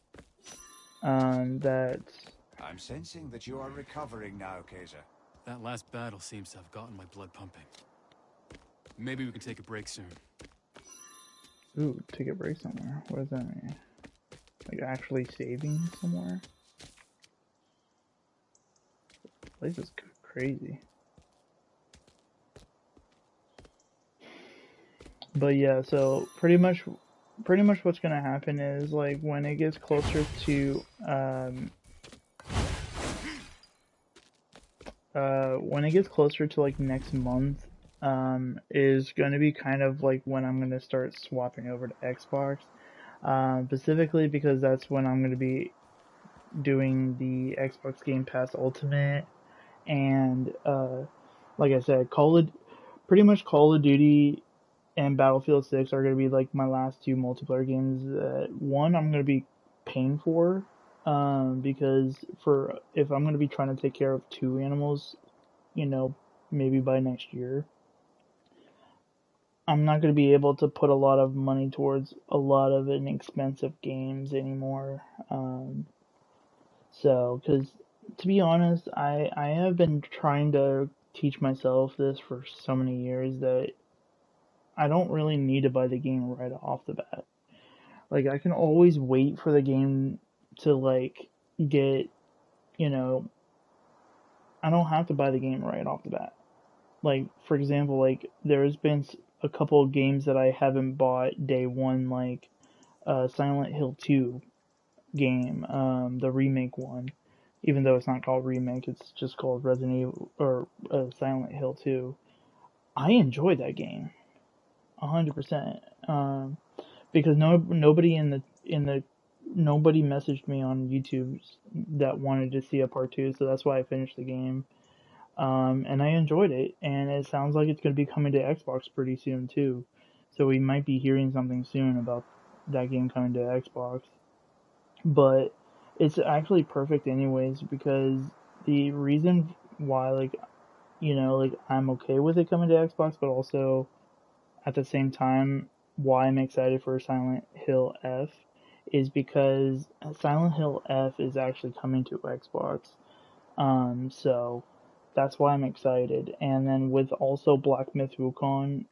that I'm sensing that you are recovering now, Kaiser. That last battle seems to have gotten my blood pumping. Maybe we can take a break soon. ooh, take a break somewhere. What does that mean? Like actually saving somewhere? This place is crazy. But yeah, so pretty much what's gonna happen is like when it gets closer to like next month, is gonna be kind of like when I'm gonna start swapping over to Xbox. Specifically because that's when I'm gonna be doing the Xbox Game Pass Ultimate, and like I said, pretty much Call of Duty and Battlefield 6 are going to be like my last two multiplayer games that one I'm going to be paying for, because if I'm going to be trying to take care of two animals, maybe by next year, I'm not going to be able to put a lot of money towards a lot of inexpensive games anymore. So, because to be honest, I have been trying to teach myself this for so many years that I don't really need to buy the game right off the bat. Like, I can always wait for the game to, like, get, I don't have to buy the game right off the bat. Like, for example, like, there's been a couple of games that I haven't bought day one, like, Silent Hill 2 game, the remake one. Even though it's not called remake, it's just called Resident Evil, or Silent Hill 2. I enjoyed that game, 100%. Because nobody nobody messaged me on YouTube that wanted to see a part 2, so that's why I finished the game. And I enjoyed it, and it sounds like it's going to be coming to Xbox pretty soon too. So we might be hearing something soon about that game coming to Xbox. But it's actually perfect anyways, because the reason why, like, like I'm okay with it coming to Xbox, but also at the same time why I'm excited for Silent Hill F is because Silent Hill F is actually coming to Xbox. So that's why I'm excited. And then with also Black Myth Wukong,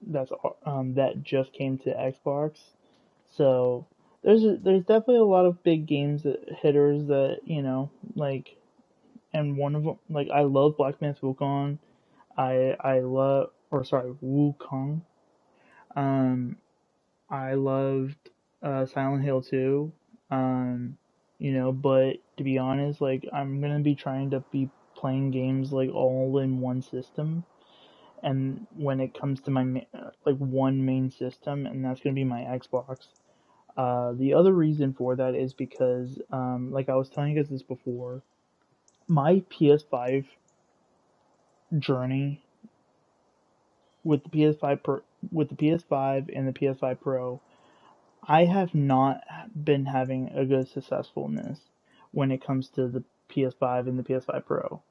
that just came to Xbox. So there's definitely a lot of big games hitters that like, and one of them, like, I love Black Myth Wukong. I love, or sorry, Wukong. I loved Silent Hill 2. But to be honest, like, I'm gonna be trying to be playing games like all in one system, and when it comes to my like one main system, and that's gonna be my Xbox. The other reason for that is because, like I was telling you guys this before, my PS5 journey with the PS5 and the PS5 Pro, I have not been having a good successfulness when it comes to the PS5 and the PS5 Pro.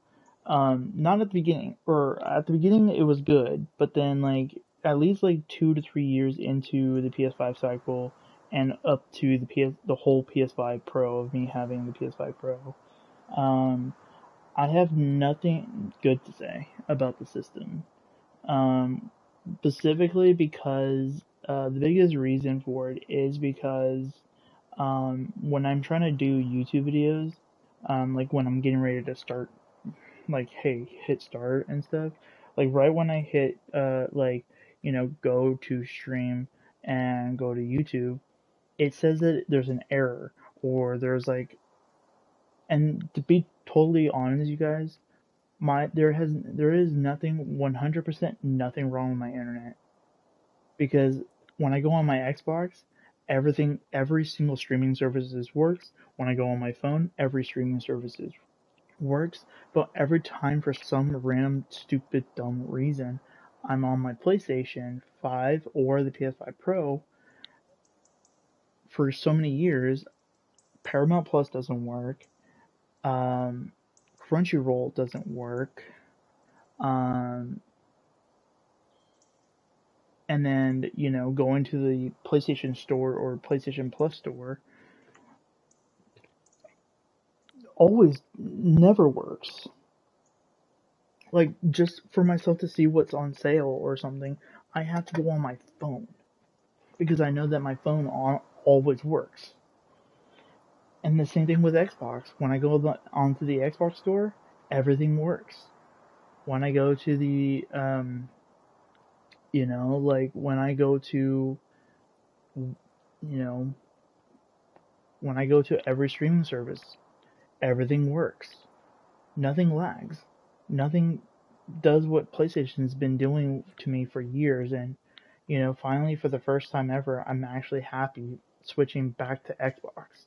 Not at the beginning, or at the beginning it was good, but then like at least like 2 to 3 years into the PS5 cycle and up to the whole PS5 Pro of me having the PS5 Pro, I have nothing good to say about the system. Um, Specifically because the biggest reason for it is because when I'm trying to do YouTube videos, like when I'm getting ready to start, like, hey, hit start and stuff, like right when I hit go to stream and go to YouTube, it says that there's an error, or there's like, and to be totally honest, you guys, there is nothing 100% nothing wrong with my internet, because when I go on my Xbox, every single streaming services works. When I go on my phone, every streaming services works. But every time, for some random stupid dumb reason, I'm on my PlayStation 5 or the PS5 Pro, for so many years, Paramount Plus doesn't work. Um, Crunchyroll doesn't work. Um, and then, going to the PlayStation Store or PlayStation Plus store always never works. Like, just for myself to see what's on sale or something, I have to go on my phone, because I know that my phone always works. And the same thing with Xbox. When I go onto the Xbox store, everything works. When I go to the, like when I go to, when I go to every streaming service, everything works. Nothing lags. Nothing does what PlayStation's been doing to me for years. And, finally, for the first time ever, I'm actually happy switching back to Xbox.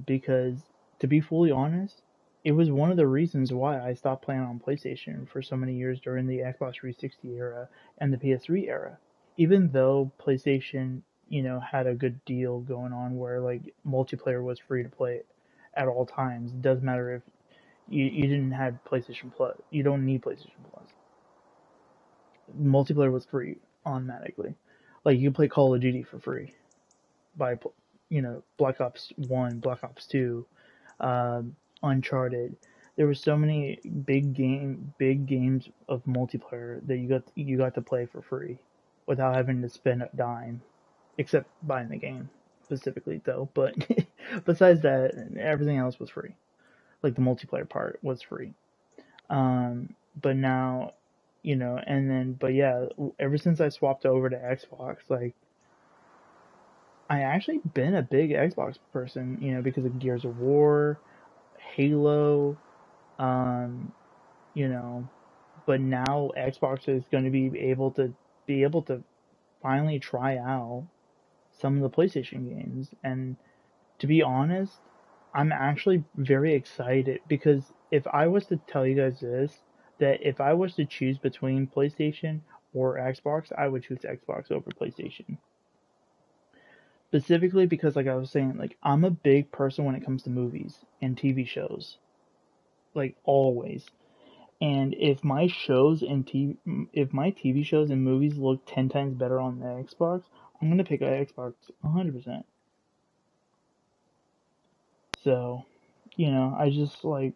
Because, to be fully honest, it was one of the reasons why I stopped playing on PlayStation for so many years during the Xbox 360 era and the PS3 era. Even though PlayStation, had a good deal going on where, like, multiplayer was free to play at all times. It doesn't matter if you didn't have PlayStation Plus. You don't need PlayStation Plus. Multiplayer was free automatically. Like, you could play Call of Duty for free by, Black Ops 1, Black Ops 2, Uncharted. There were so many big games of multiplayer that you got to play for free without having to spend a dime, except buying the game specifically though. But besides that, everything else was free. Like, the multiplayer part was free. But now, and then, but yeah, ever since I swapped over to Xbox, like, I actually been a big Xbox person, because of Gears of War, Halo, um, you know, but now Xbox is going to be able to finally try out some of the PlayStation games. And to be honest, I'm actually very excited, because if I was to tell you guys this, that if I was to choose between PlayStation or Xbox, I would choose Xbox over PlayStation. Specifically because, like I was saying, like, I'm a big person when it comes to movies and TV shows. Like, always. And if my TV shows and movies look 10 times better on the Xbox, I'm gonna pick an Xbox 100%. So, I just, like,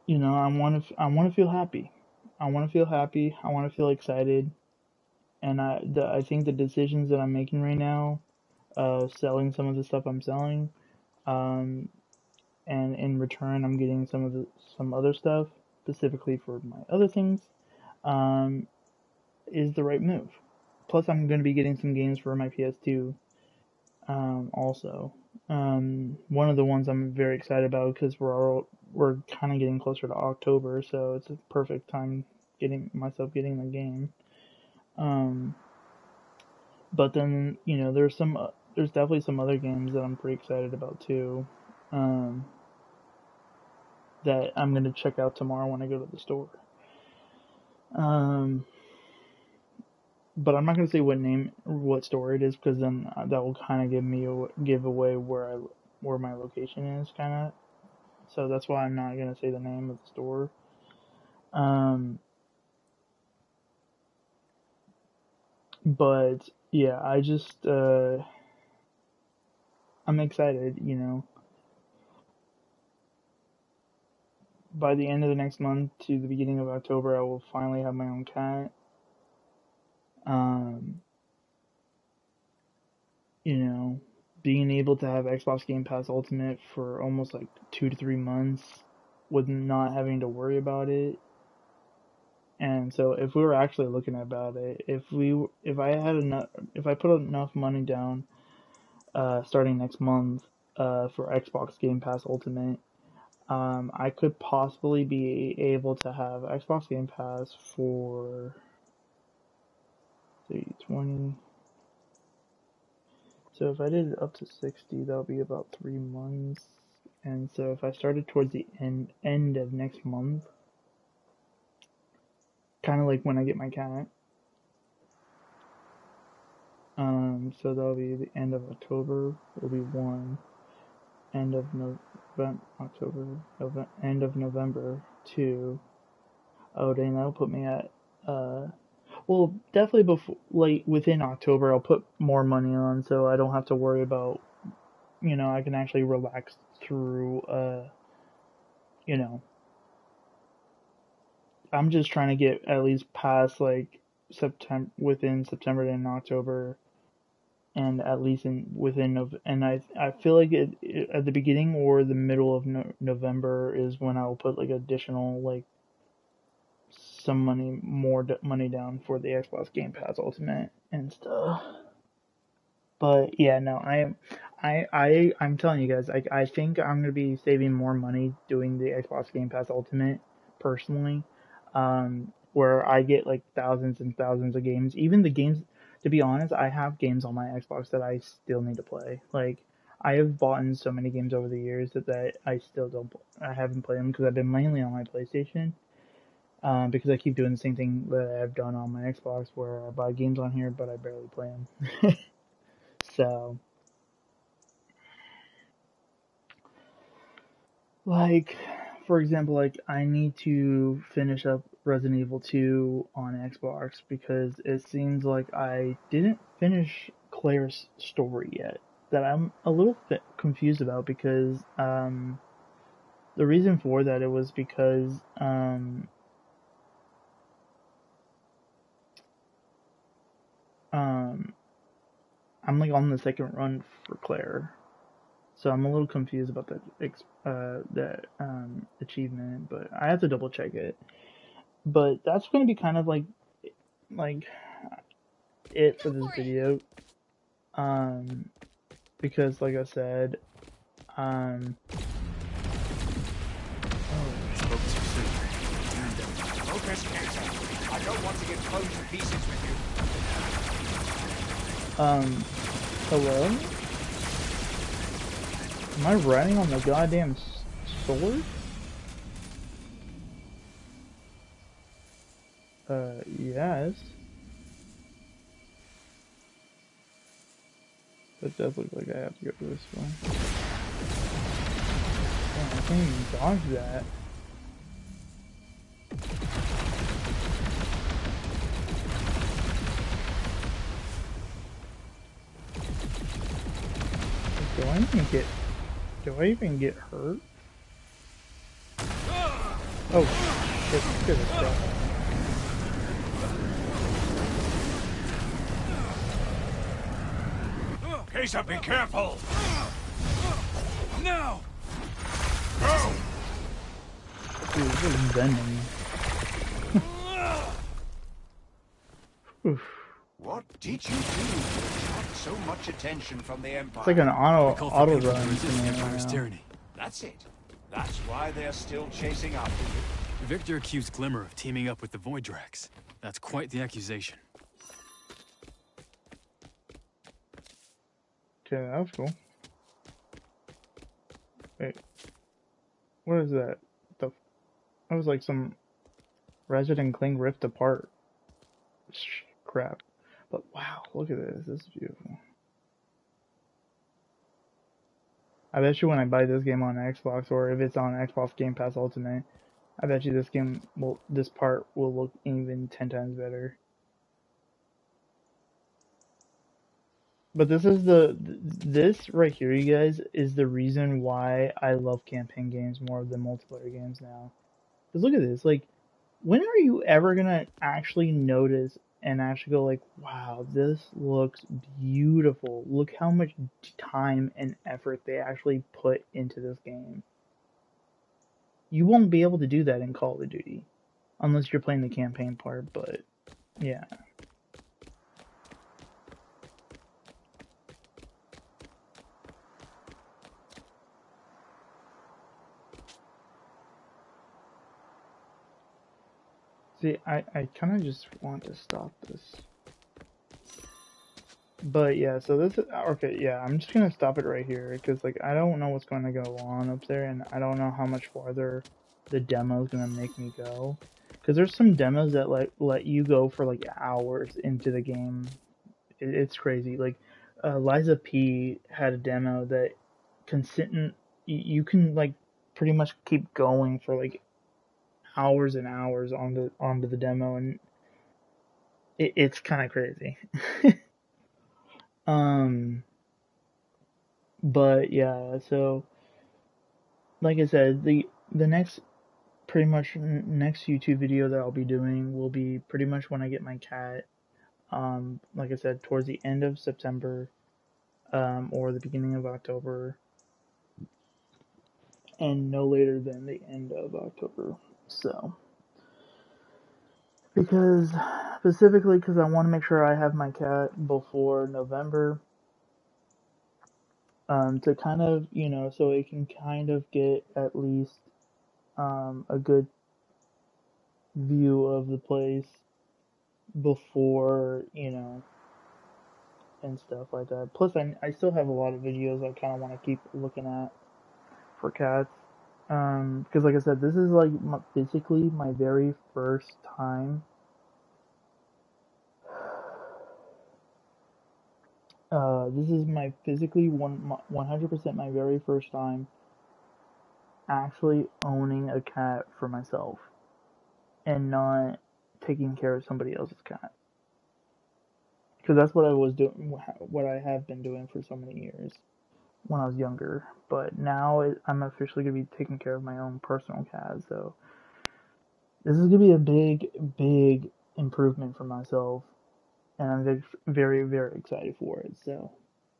I want to feel happy. I want to feel happy. I want to feel excited. And I think the decisions that I'm making right now, selling some of the stuff I'm selling, um, and in return I'm getting some other stuff specifically for my other things, um, is the right move. Plus, I'm going to be getting some games for my PS2, also. One of the ones I'm very excited about, because we're kind of getting closer to October, so it's a perfect time getting the game. But then, there's definitely some other games that I'm pretty excited about too, that I'm gonna check out tomorrow when I go to the store. But I'm not gonna say what store it is, because then that will kind of give away where my location is, kind of. So that's why I'm not gonna say the name of the store. But yeah, I'm excited, By the end of the next month to the beginning of October, I will finally have my own cat. Um, Being able to have Xbox Game Pass Ultimate for almost like 2 to 3 months with not having to worry about it. And so, if we were actually looking about it, if I put enough money down, starting next month, for Xbox Game Pass Ultimate, I could possibly be able to have Xbox Game Pass for 20. So if I did up to 60, that'll be about 3 months. And so if I started towards the end of next month, kind of like when I get my cat. So that'll be the end of October. Will be one. End of end of November 2. Oh dang, that'll put me at well, definitely before, like within October, I'll put more money on, so I don't have to worry about, I can actually relax through, I'm just trying to get at least past like within September and October, and at least and I feel like at the beginning or the middle of November is when I will put like additional like some more money down for the Xbox Game Pass Ultimate and stuff. But yeah, no, I'm telling you guys, I think I'm gonna be saving more money doing the Xbox Game Pass Ultimate personally, where I get like thousands and thousands of games. Even the games, to be honest, I have games on my Xbox that I still need to play. Like I have bought in so many games over the years that I still don't, I haven't played them because I've been mainly on my PlayStation. Because I keep doing the same thing that I've done on my Xbox, where I buy games on here, but I barely play them. So, like, for example, like I need to finish up Resident Evil 2 on Xbox because it seems like I didn't finish Claire's story yet. That I'm a little bit confused about because the reason for that it was because I'm like on the second run for Claire, so I'm a little confused about that achievement, but I have to double check it. But that's going to be kind of like it for this video, because like I said, Focus, Kaiser. I don't want to get blown to pieces with you. Hello? Am I riding on the goddamn sword? Yes. It does look like I have to go this way. Oh, I can't even dodge that. Do I even get hurt? Oh, shit, good stuff. Kaiser, be careful! No! Go! Dude, this is venom. Oof. What did you do to attract so much attention from the Empire? It's like an We call for auto people to run resist to the me Empire's right now. tyranny. That's it. That's why they're still chasing after you. Victor accused Glimmer of teaming up with the Voidrax. That's quite the accusation. Okay, that was cool. Wait. What is that? That was like some Resident Cling ripped apart crap. But wow, look at this. This is beautiful. I bet you when I buy this game on Xbox, or if it's on Xbox Game Pass Ultimate, I bet you this part will look even 10 times better. But this right here, you guys, is the reason why I love campaign games more than multiplayer games now. Because look at this, like, when are you ever gonna actually notice and actually go like, wow, this looks beautiful. Look how much time and effort they actually put into this game. You won't be able to do that in Call of Duty. Unless you're playing the campaign part, but yeah. See, I kind of just want to stop this. But yeah, so this is okay. Yeah, I'm just gonna stop it right here because like I don't know what's going to go on up there, and I don't know how much farther the demo is gonna make me go. Because there's some demos that let you go for like hours into the game. It's crazy. Like Liza P had a demo that consistent. You can like pretty much keep going for like hours and hours onto the demo, and it's kind of crazy. um. But yeah, so like I said, the next pretty much next YouTube video that I'll be doing will be pretty much when I get my cat. Like I said, towards the end of September, or the beginning of October, and no later than the end of October. So, because specifically because I want to make sure I have my cat before November, to kind of so it can kind of get at least a good view of the place before, and stuff like that. Plus, I still have a lot of videos I kind of want to keep looking at for cats. Because like I said, this is like basically my very first time. This is my physically 100% my very first time actually owning a cat for myself and not taking care of somebody else's cat. Because that's what I was doing, what I have been doing for so many years when I was younger. But now I'm officially going to be taking care of my own personal cat. So this is going to be a big, big improvement for myself. And I'm very, very, very excited for it. So,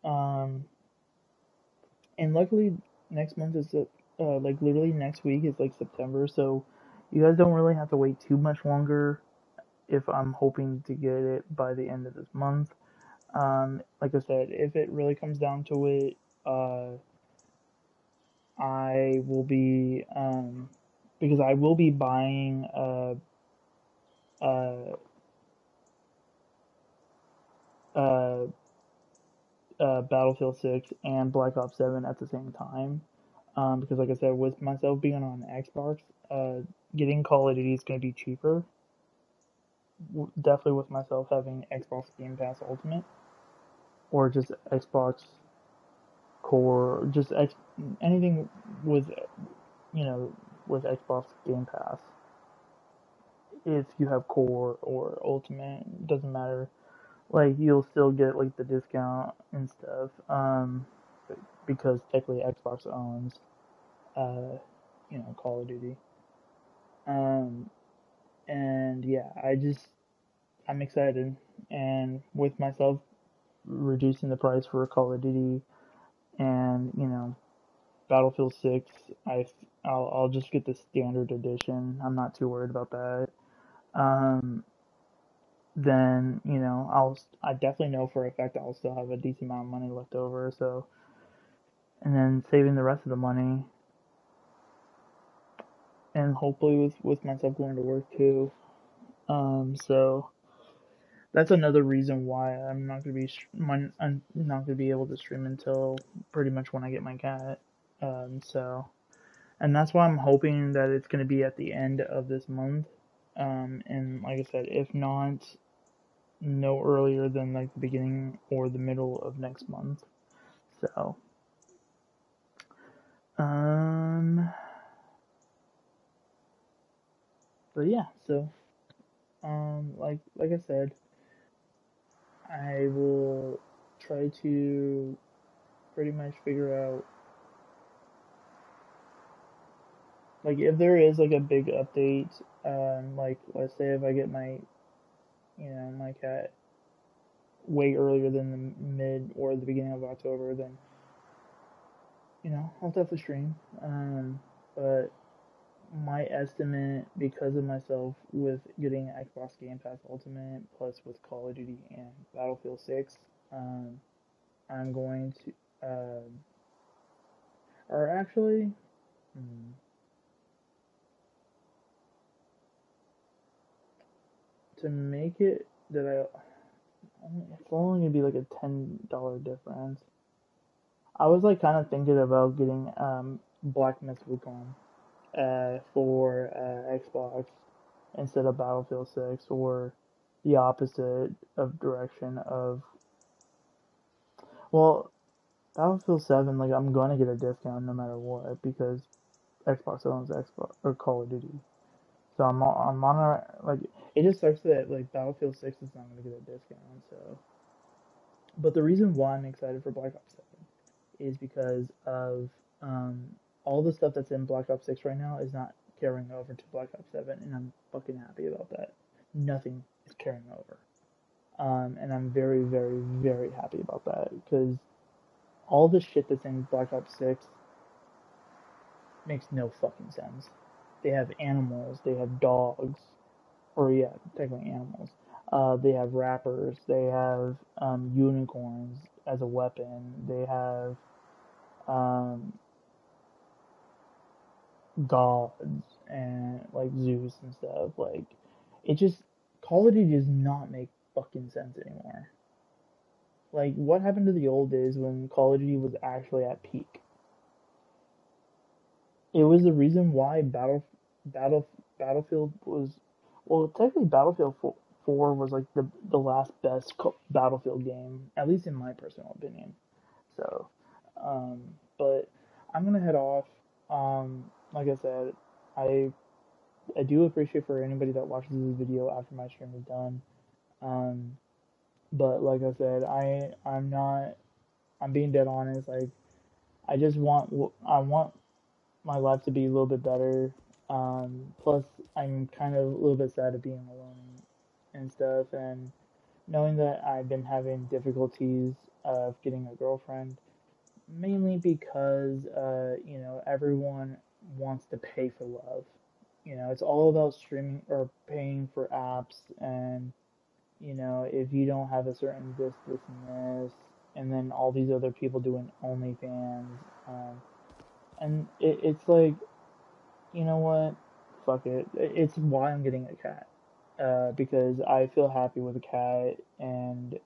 and luckily next month is, like literally next week is like September. So you guys don't really have to wait too much longer if I'm hoping to get it by the end of this month. Like I said, if it really comes down to it, I will be, because I will be buying uh, uh, Battlefield 6 and Black Ops 7 at the same time. Because like I said, with myself being on Xbox, getting Call of Duty is going to be cheaper. Definitely with myself having Xbox Game Pass Ultimate, or just Xbox Core, just anything with, with Xbox Game Pass. If you have Core or Ultimate, it doesn't matter. Like you'll still get like the discount and stuff. Because technically Xbox owns, Call of Duty. Um, and yeah, I'm excited, and with myself reducing the price for Call of Duty and Battlefield 6, I'll just get the standard edition. I'm not too worried about that. Um, then I definitely know for a fact I'll still have a decent amount of money left over. So, and then saving the rest of the money, and hopefully with myself going to work too. So that's another reason why I'm not gonna be able to stream until pretty much when I get my cat. So, and that's why I'm hoping that it's gonna be at the end of this month. And like I said, if not, no earlier than like the beginning or the middle of next month. So, but yeah, so, like I said, I will try to pretty much figure out, like, if there is like a big update, like let's say if I get my cat way earlier than the mid or the beginning of October, then I'll definitely stream. But my estimate, because of myself with getting Xbox Game Pass Ultimate plus with Call of Duty and Battlefield 6, I'm going to, or actually, to make it that it's only gonna be like a $10 difference. I was like kind of thinking about getting Black Myth Wukong for Xbox instead of Battlefield 6, or the opposite of direction of, well, Battlefield 7, like I'm gonna get a discount no matter what because Xbox owns Xbox or Call of Duty. So I'm on a, like, it just sucks that like Battlefield 6 is not gonna get a discount. So, but the reason why I'm excited for Black Ops 7 is because of um, all the stuff that's in Black Ops 6 right now is not carrying over to Black Ops 7, and I'm fucking happy about that. Nothing is carrying over. And I'm very, very, very happy about that because all the shit that's in Black Ops 6 makes no fucking sense. They have animals, they have dogs, or yeah, technically animals. They have rappers, they have unicorns as a weapon, they have um, gods and like Zeus and stuff. Like, it just, Call of Duty does not make fucking sense anymore. Like, what happened to the old days when Call of Duty was actually at peak? It was the reason why Battlefield was, well, technically Battlefield 4 was like the last best Battlefield game, at least in my personal opinion. So, um, but I'm gonna head off. Like I said, I I do appreciate for anybody that watches this video after my stream is done. Um, but like I said, I'm not, I'm being dead honest. Like, I want my life to be a little bit better. Plus, I'm kind of a little bit sad of being alone and stuff, and knowing that I've been having difficulties of getting a girlfriend, mainly because everyone wants to pay for love. It's all about streaming or paying for apps, and if you don't have a certain this, and this, and then all these other people doing OnlyFans, and it's like, you know what? Fuck it. It's why I'm getting a cat. Because I feel happy with a cat, and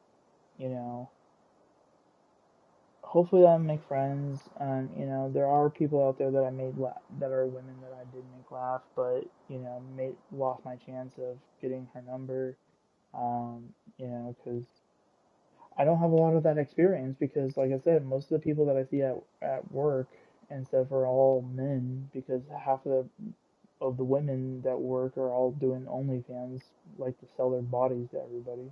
you know, hopefully I make friends. And there are people out there that I made laugh, that are women that I did make laugh, but lost my chance of getting her number. Because I don't have a lot of that experience. Because, like I said, most of the people that I see at work and stuff are all men. Because half of the women that work are all doing OnlyFans, like to sell their bodies to everybody,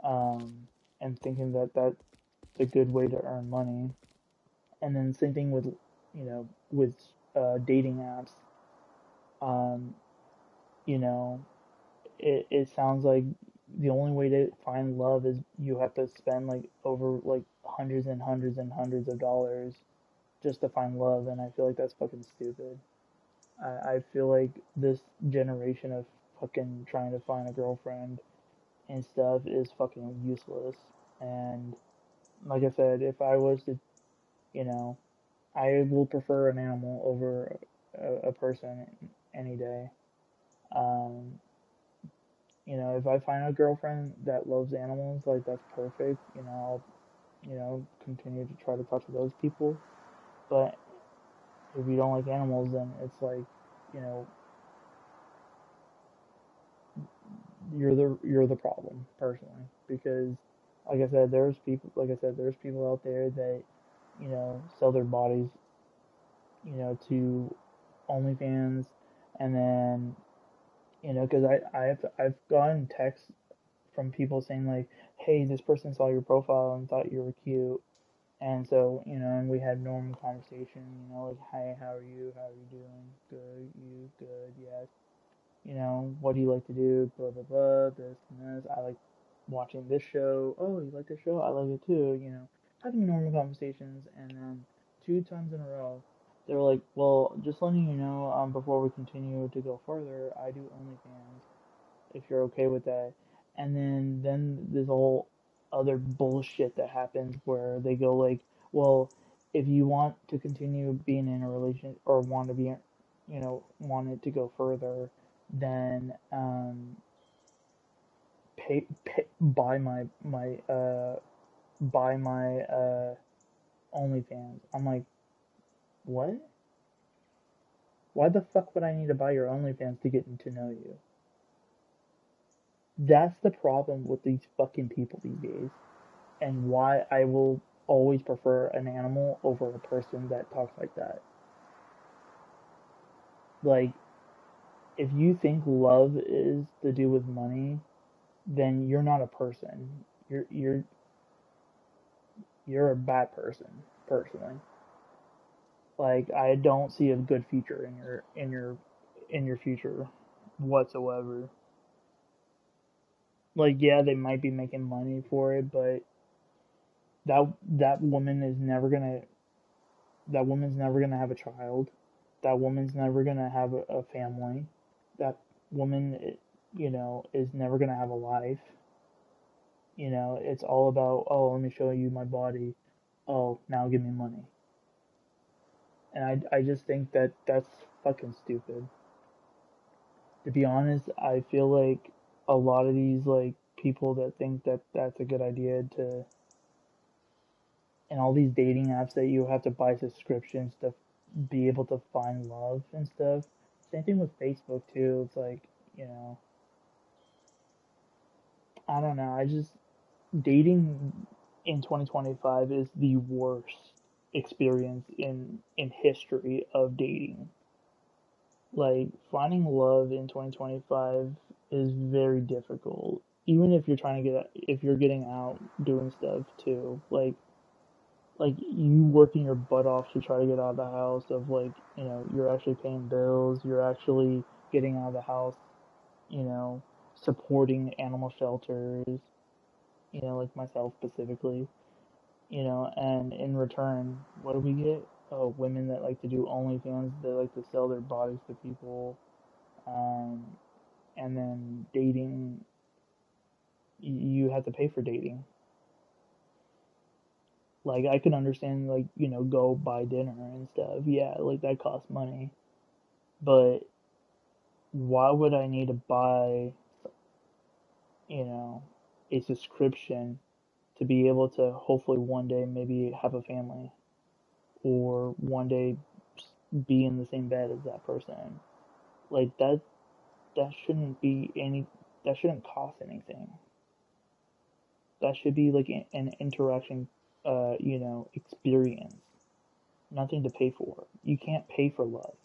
and thinking that that's a good way to earn money. And then same thing with, with dating apps. Um, you know, it sounds like the only way to find love is you have to spend like over like hundreds and hundreds and hundreds of dollars just to find love, and I feel like that's fucking stupid. I feel like this generation of fucking trying to find a girlfriend and stuff is fucking useless. And like I said, if I was to, you know, I will prefer an animal over a person any day. Um, if I find a girlfriend that loves animals, like that's perfect. I'll, continue to try to talk to those people. But if you don't like animals, then it's like, you know, you're the problem personally, because there's people out there that sell their bodies to OnlyFans, and then because I've gotten texts from people saying like, hey, this person saw your profile and thought you were cute, and so and we had normal conversation, like, hi, how are you, doing, good, you good, yes, what do you like to do? Blah, blah, blah, this and this. I like watching this show. Oh, you like this show? I like it too. Having normal conversations. And then 2 times in a row, they were like, well, just letting you know, before we continue to go further, I do OnlyFans, if you're okay with that. And then this whole other bullshit that happens where they go like, well, if you want to continue being in a relationship or want to be, want it to go further, then buy my OnlyFans. I'm like, what? Why the fuck would I need to buy your OnlyFans to get to know you? That's the problem with these fucking people these days, and why I will always prefer an animal over a person that talks like that. Like, if you think love is to do with money, then you're not a person. You're a bad person, personally. Like, I don't see a good future in your future whatsoever. Like, yeah, they might be making money for it, but that woman is never gonna that woman's never gonna have a child. That woman's never gonna have a family. That woman, is never gonna have a life. It's all about, oh, let me show you my body. Oh, now give me money. And I just think that that's fucking stupid. To be honest, I feel like a lot of these like people that think that that's a good idea to, and all these dating apps that you have to buy subscriptions to be able to find love and stuff. Same thing with Facebook too. It's like, I don't know. Dating in 2025 is the worst experience in history of dating. Like, finding love in 2025 is very difficult. Even if if you're getting out doing stuff too, like you working your butt off to try to get out of the house, of like, you're actually paying bills, you're actually getting out of the house, you know, supporting animal shelters, like myself specifically, and in return, what do we get? Oh, women that like to do OnlyFans, that like to sell their bodies to people, um, and then dating, you have to pay for dating. Like, I can understand, like, go buy dinner and stuff. Yeah, like, that costs money. But why would I need to buy, you know, a subscription to be able to hopefully one day maybe have a family, or one day be in the same bed as that person? Like, that shouldn't be that shouldn't cost anything. That should be like an interaction, experience. Nothing to pay for. You can't pay for love.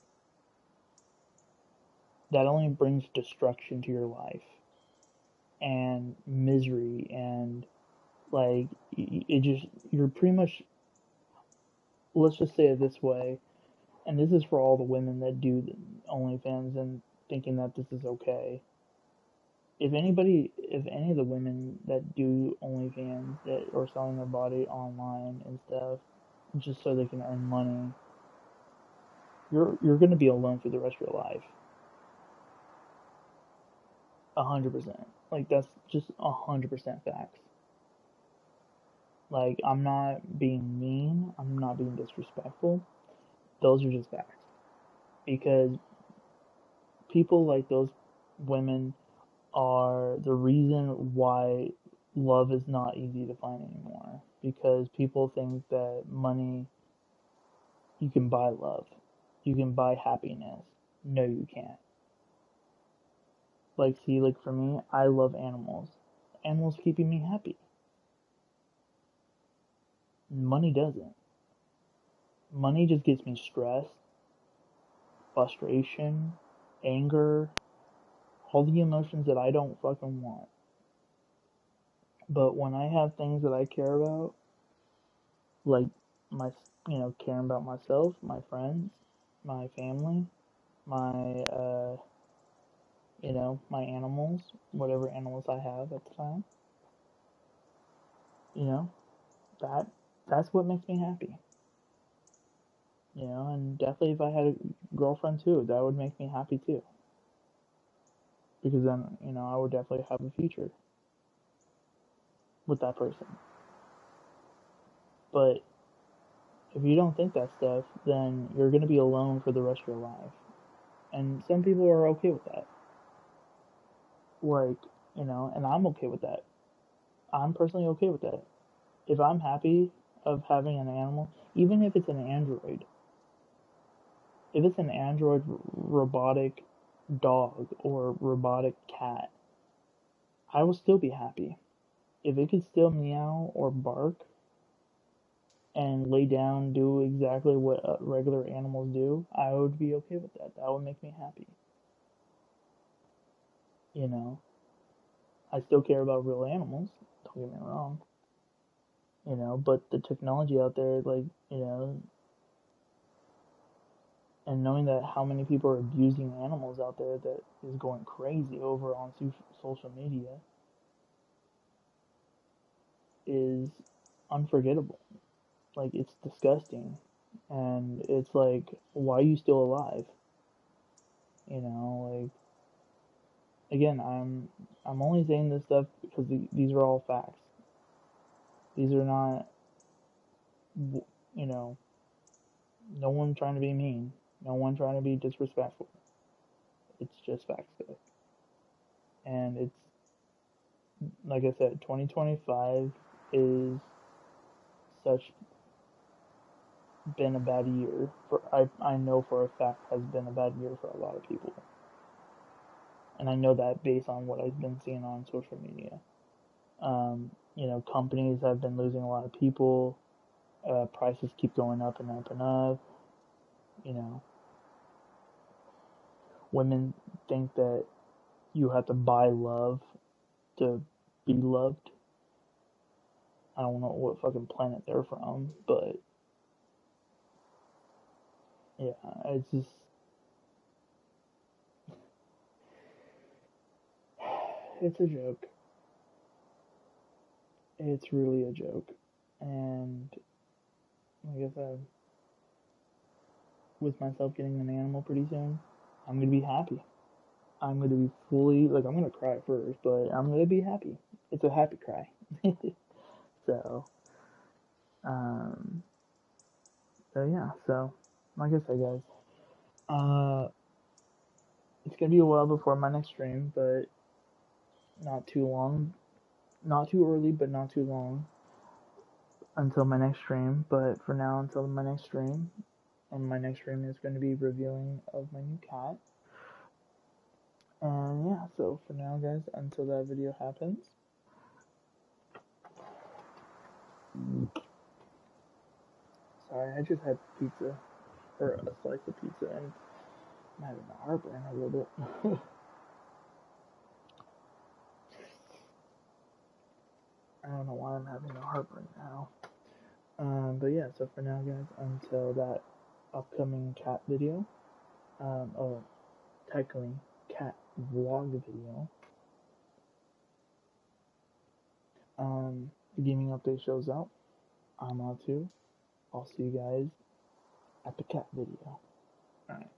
That only brings destruction to your life and misery, and like you're pretty much, let's just say it this way, and this is for all the women that do the OnlyFans and thinking that this is okay. If any of the women that do OnlyFans that are selling their body online and stuff just so they can earn money, you're gonna be alone for the rest of your life. 100%. Like, that's just 100% facts. Like, I'm not being mean, I'm not being disrespectful. Those are just facts. Because people like those women are the reason why love is not easy to find anymore. Because people think that money, you can buy love, you can buy happiness. No, you can't. Like, see, like for me, I love animals. Animals keeping me happy. Money doesn't. Money just gets me stressed, frustration, anger, all the emotions that I don't fucking want. But when I have things that I care about, like my, caring about myself, my friends, my family, my, my animals, whatever animals I have at the time, you know, that that's what makes me happy. And definitely if I had a girlfriend too, that would make me happy too. Because then, I would definitely have a future with that person. But if you don't think that stuff, then you're going to be alone for the rest of your life. And some people are okay with that. Like, you know, and I'm okay with that. I'm personally okay with that. If I'm happy of having an animal, even if it's an android, if it's an android robotic dog or robotic cat, I will still be happy. If it could still meow or bark and lay down, do exactly what regular animals do, I would be okay with that. That would make me happy. You know, I still care about real animals, don't get me wrong. You know, but the technology out there, like, you know, and knowing that how many people are abusing animals out there that is going crazy over on social media is unforgettable. Like, it's disgusting. And it's like, why are you still alive? You know, like, again, I'm only saying this stuff because these are all facts. These are not, you know, no one trying to be mean, no one trying to be disrespectful. It's just facts, guys. And it's, like I said, 2025 is such been a bad year for I know for a fact has been a bad year for a lot of people. And I know that based on what I've been seeing on social media. You know, companies have been losing a lot of people. Prices keep going up and up and up. You know, women think that you have to buy love to be loved. I don't know what fucking planet they're from, but yeah, it's just, it's a joke. It's really a joke. And like I said, with myself getting an animal pretty soon, I'm gonna be happy. I'm gonna be fully, like, I'm gonna cry first, but I'm gonna be happy. It's a happy cry. So, um, so yeah, so, like I said, guys, it's gonna be a while before my next stream, but not too long. Not too early, but not too long until my next stream. But for now, until my next stream, and my next stream is going to be reviewing of my new cat. And yeah, so for now, guys, until that video happens, sorry, I just had pizza, or a slice of pizza, and I'm having a heartburn a little bit. I don't know why I'm having a heartburn now. But yeah, so for now, guys, until that upcoming cat video, or technically cat vlog video, the gaming update shows out. I'm out too. I'll see you guys at the cat video. Alright.